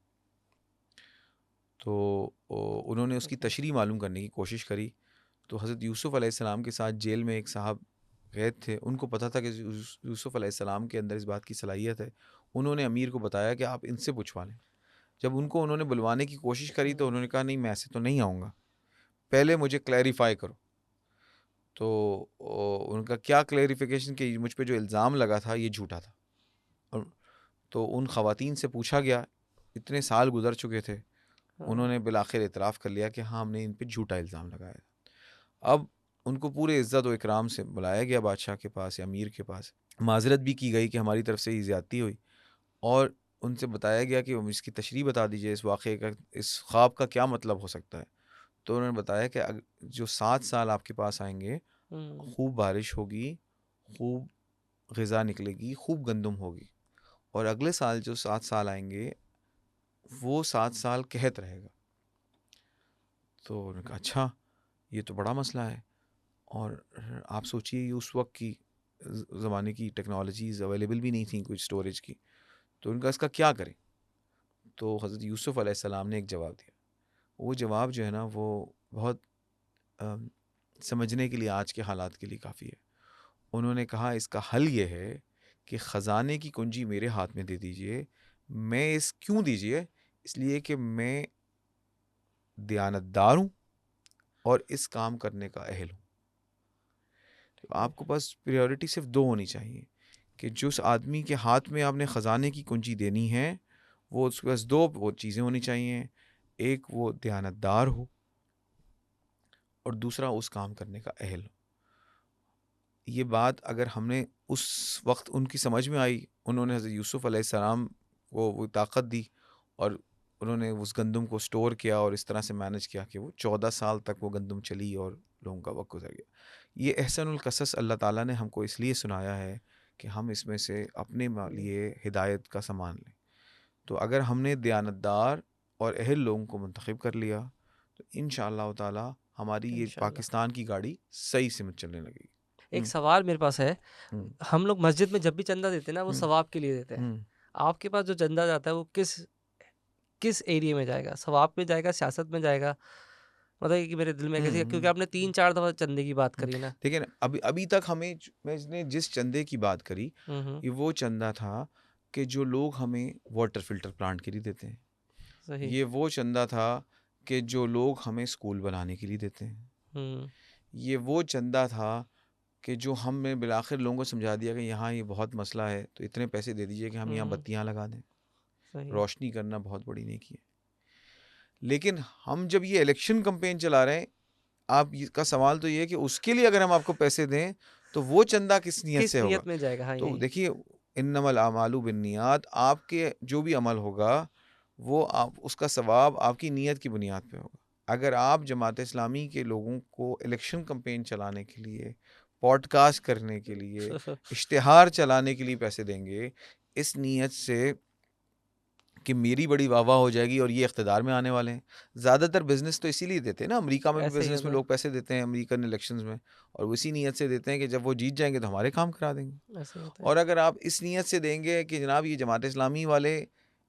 B: तो उन्होंने उसकी तशरीह मालूम करने की कोशिश करी। तो हज़रत यूसुफ़ अलैहिस्सलाम के साथ जेल में एक साहब कैद थे, उनको पता था कि यूसुफ़ अलैहिस्सलाम के अंदर इस बात की सलाहियत है। उन्होंने अमीर को बताया कि आप इनसे पूछवा लें। जब उनको उन्होंने बुलवाने की कोशिश करी तो उन्होंने कहा, नहीं, मैं ऐसे तो नहीं आऊँगा, पहले मुझे क्लैरिफाई करो। तो उनका क्या क्लैरिफिकेशन, कि मुझ पे जो इल्ज़ाम लगा था ये झूठा था। और तो उन ख़वातीन से पूछा गया, इतने साल गुजर चुके थे, उन्होंने बिलाखिर इतराफ़ कर लिया कि हाँ, हमने इन पे झूठा इल्ज़ाम लगाया। अब उनको पूरे इज़्ज़त व इकराम से बुलाया गया बादशाह के पास या अमीर के पास। माज़रत भी की गई कि हमारी तरफ से ये ज़्यादती हुई, और उनसे बताया गया कि इसकी तशरीह बता दीजिए, इस वाक़े का, इस ख़्वाब का क्या मतलब हो सकता है। तो उन्होंने बताया कि जो 7 साल आपके पास आएंगे, खूब बारिश होगी, खूब ग़िज़ा निकलेगी, खूब गंदम होगी, और अगले साल जो 7 साल आएंगे वो 7 साल कहत रहेगा। तो उन्होंने कहा, अच्छा, ये तो बड़ा मसला है। और आप सोचिए उस वक्त की ज़माने की टेक्नोलॉजीज़ अवेलेबल भी नहीं थी कोई स्टोरेज की। तो उनका इसका क्या करें। तो हज़रत यूसुफ़ अलैहिस्सलाम ने एक जवाब दिया। वो जवाब जो है ना, वो बहुत समझने के लिए, आज के हालात के लिए काफ़ी है। उन्होंने कहा, इसका हल ये है कि ख़ज़ाने की कुंजी मेरे हाथ में दे दीजिए। क्यों दीजिए? इसलिए कि मैं दयानतदार हूँ और इस काम करने का अहल हूँ। तो आपको बस प्रायोरिटी सिर्फ 2 होनी चाहिए, कि जिस आदमी के हाथ में आपने ख़ज़ाने की कुंजी देनी है, वो उसके पास 2 वो चीज़ें होनी चाहिए। एक, वो दयानतदार हो, और दूसरा, उस काम करने का अहल हो। ये बात अगर हमने उस वक्त उनकी समझ में आई, उन्होंने हज़रत यूसुफ़ अलैहिस्सलाम को वो ताकत दी, और उन्होंने उस गंदम को स्टोर किया और इस तरह से मैनेज किया कि वो 14 साल तक वो गंदम चली और लोगों का वक्त गुजर गया। ये एहसनुल कसस अल्लाह ताला ने हमको इसलिए सुनाया है कि हम इसमें से अपने लिए हिदायत का सामान लें। तो अगर हमने दयानतदार और अहल लोगों को मुंतखब कर लिया, तो इंशाअल्लाह ताला हमारी ये
A: इंशाल्लाह।
B: पाकिस्तान की गाड़ी सही से चलने लगेगी।
A: एक
B: हुँ,
A: सवाल मेरे पास है,
B: हुँ,
A: हम लोग मस्जिद में जब भी चंदा देते हैं ना, वो
B: हुँ,
A: सवाब के लिए देते हैं।
B: हुँ।
A: आपके पास जो चंदा जाता है वो किस किस एरिया में जाएगा? सवाब में जाएगा, सियासत में जाएगा? बताइए कि मेरे दिल में
B: हुँ,
A: कैसे, क्योंकि
B: हुँ,
A: आपने 3-4 दफ़ा चंदे की बात
B: हुँ।
A: करी ना।
B: देखिए ना, अभी अभी तक मैंने जिस चंदे की बात करी,
A: हुँ, हुँ।
B: ये वो चंदा था कि जो लोग हमें वाटर फ़िल्टर प्लांट के लिए देते हैं।
A: सही।
B: ये वो चंदा था कि जो लोग हमें स्कूल बनाने के लिए देते हैं।
A: हुँ,
B: ये वो चंदा था कि जो हमने बिलाखिर लोगों को समझा दिया कि यहाँ ये बहुत मसला है, तो इतने पैसे दे दीजिए कि हम यहाँ
A: हुँ।
B: बत्तियाँ लगा दें।
A: सही।
B: रोशनी करना बहुत बड़ी नेकी है। लेकिन हम जब ये इलेक्शन कैंपेन चला रहे हैं, आप का सवाल तो ये है कि उसके लिए अगर हम आपको पैसे दें, तो वो चंदा किस नीयत
A: किस
B: से होगा?
A: नियत में जाएगा? हाँ,
B: तो
A: यही।
B: देखिए, इन्नमल अमालु बिन्नियात, आपके जो भी अमल होगा, वो आप उसका सवाब आपकी नीयत की बुनियाद पे होगा। अगर आप जमात इस्लामी के लोगों को इलेक्शन कैंपेन चलाने के लिए, पॉडकास्ट करने के लिए, इश्तिहार चलाने के लिए पैसे देंगे, इस नीयत से कि मेरी बड़ी वाह-वाह हो जाएगी और ये इक़्तिदार में आने वाले हैं। ज़्यादातर बिज़नेस तो इसीलिए देते हैं ना, अमेरिका में भी
A: ऐसे ही
B: बिज़नेस में
A: होता है,
B: लोग पैसे देते हैं अमेरिकन इलेक्शंस में, और वो इसी नीयत से देते हैं कि जब वो जीत जाएँगे तो हमारे काम करा देंगे।
A: ऐसे ही होता है।
B: और अगर आप इस नीयत से देंगे कि जनाब ये जमात इस्लामी वाले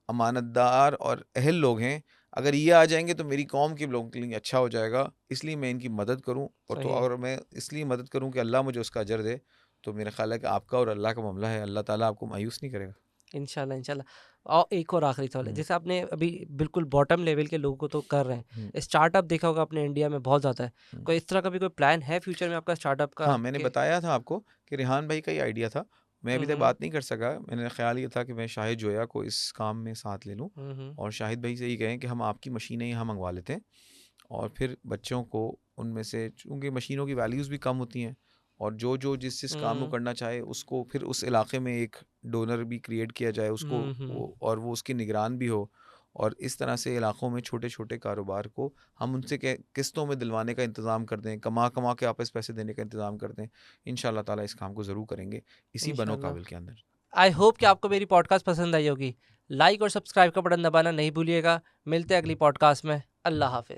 B: अमानतदार और अहल लोग हैं, अगर ये आ जाएँगे तो मेरी कौम के लोगों के लिए अच्छा हो जाएगा, इसलिए मैं इनकी मदद करूँ,
A: सही।
B: और मैं इसलिए मदद करूँ कि अल्लाह मुझे उसका अजर दे, तो मेरा ख़्याल है कि आपका और अल्लाह का मामला है, अल्लाह ताला आपको मायूस नहीं करेगा।
A: इंशाल्लाह इंशाल्लाह। और एक और आखिरी सवाल है,
B: हम्म,
A: जैसे आपने अभी बिल्कुल बॉटम लेवल के लोगों को तो कर रहे हैं,
B: हम्म,
A: स्टार्टअप देखा होगा अपने इंडिया में बहुत ज़्यादा है,
B: हम्म।
A: कोई इस तरह का भी कोई प्लान है फ्यूचर में आपका स्टार्टअप का
B: हाँ, मैंने
A: कि
B: बताया था आपको कि रेहान भाई का ही आइडिया था। मैं अभी तक
A: हम्म
B: बात नहीं कर सका। मैंने ख़्याल ये था कि मैं शाहिद जोया को इस काम में साथ ले लूँ
A: हम्म
B: और शाहिद भाई से ही कहें कि हम आपकी मशीनें यहाँ मंगवा लेते हैं और फिर बच्चों को उनमें से, चूँकि मशीनों की वैल्यूज़ भी कम होती हैं और जो जिस काम को
A: हम्म
B: करना चाहे उसको फिर उस इलाके में एक डोनर भी क्रिएट किया जाए उसको,
A: हम्म
B: वो उसकी निगरान भी हो और इस तरह से इलाकों में छोटे छोटे कारोबार को हम उनसे किस्तों में दिलवाने का इंतज़ाम कर दें, कमा कमा के आपस पैसे देने का इंतज़ाम कर दें। इंशाल्लाह ताला इस काम को ज़रूर करेंगे इसी बनो
A: इंशाल्लाह।
B: काबिल के अंदर।
A: आई होप कि आपको मेरी पॉडकास्ट पसंद आई होगी। लाइक और सब्सक्राइब का बटन दबाना नहीं भूलिएगा। मिलते हैं अगली पॉडकास्ट में। अल्लाह हाफिज़।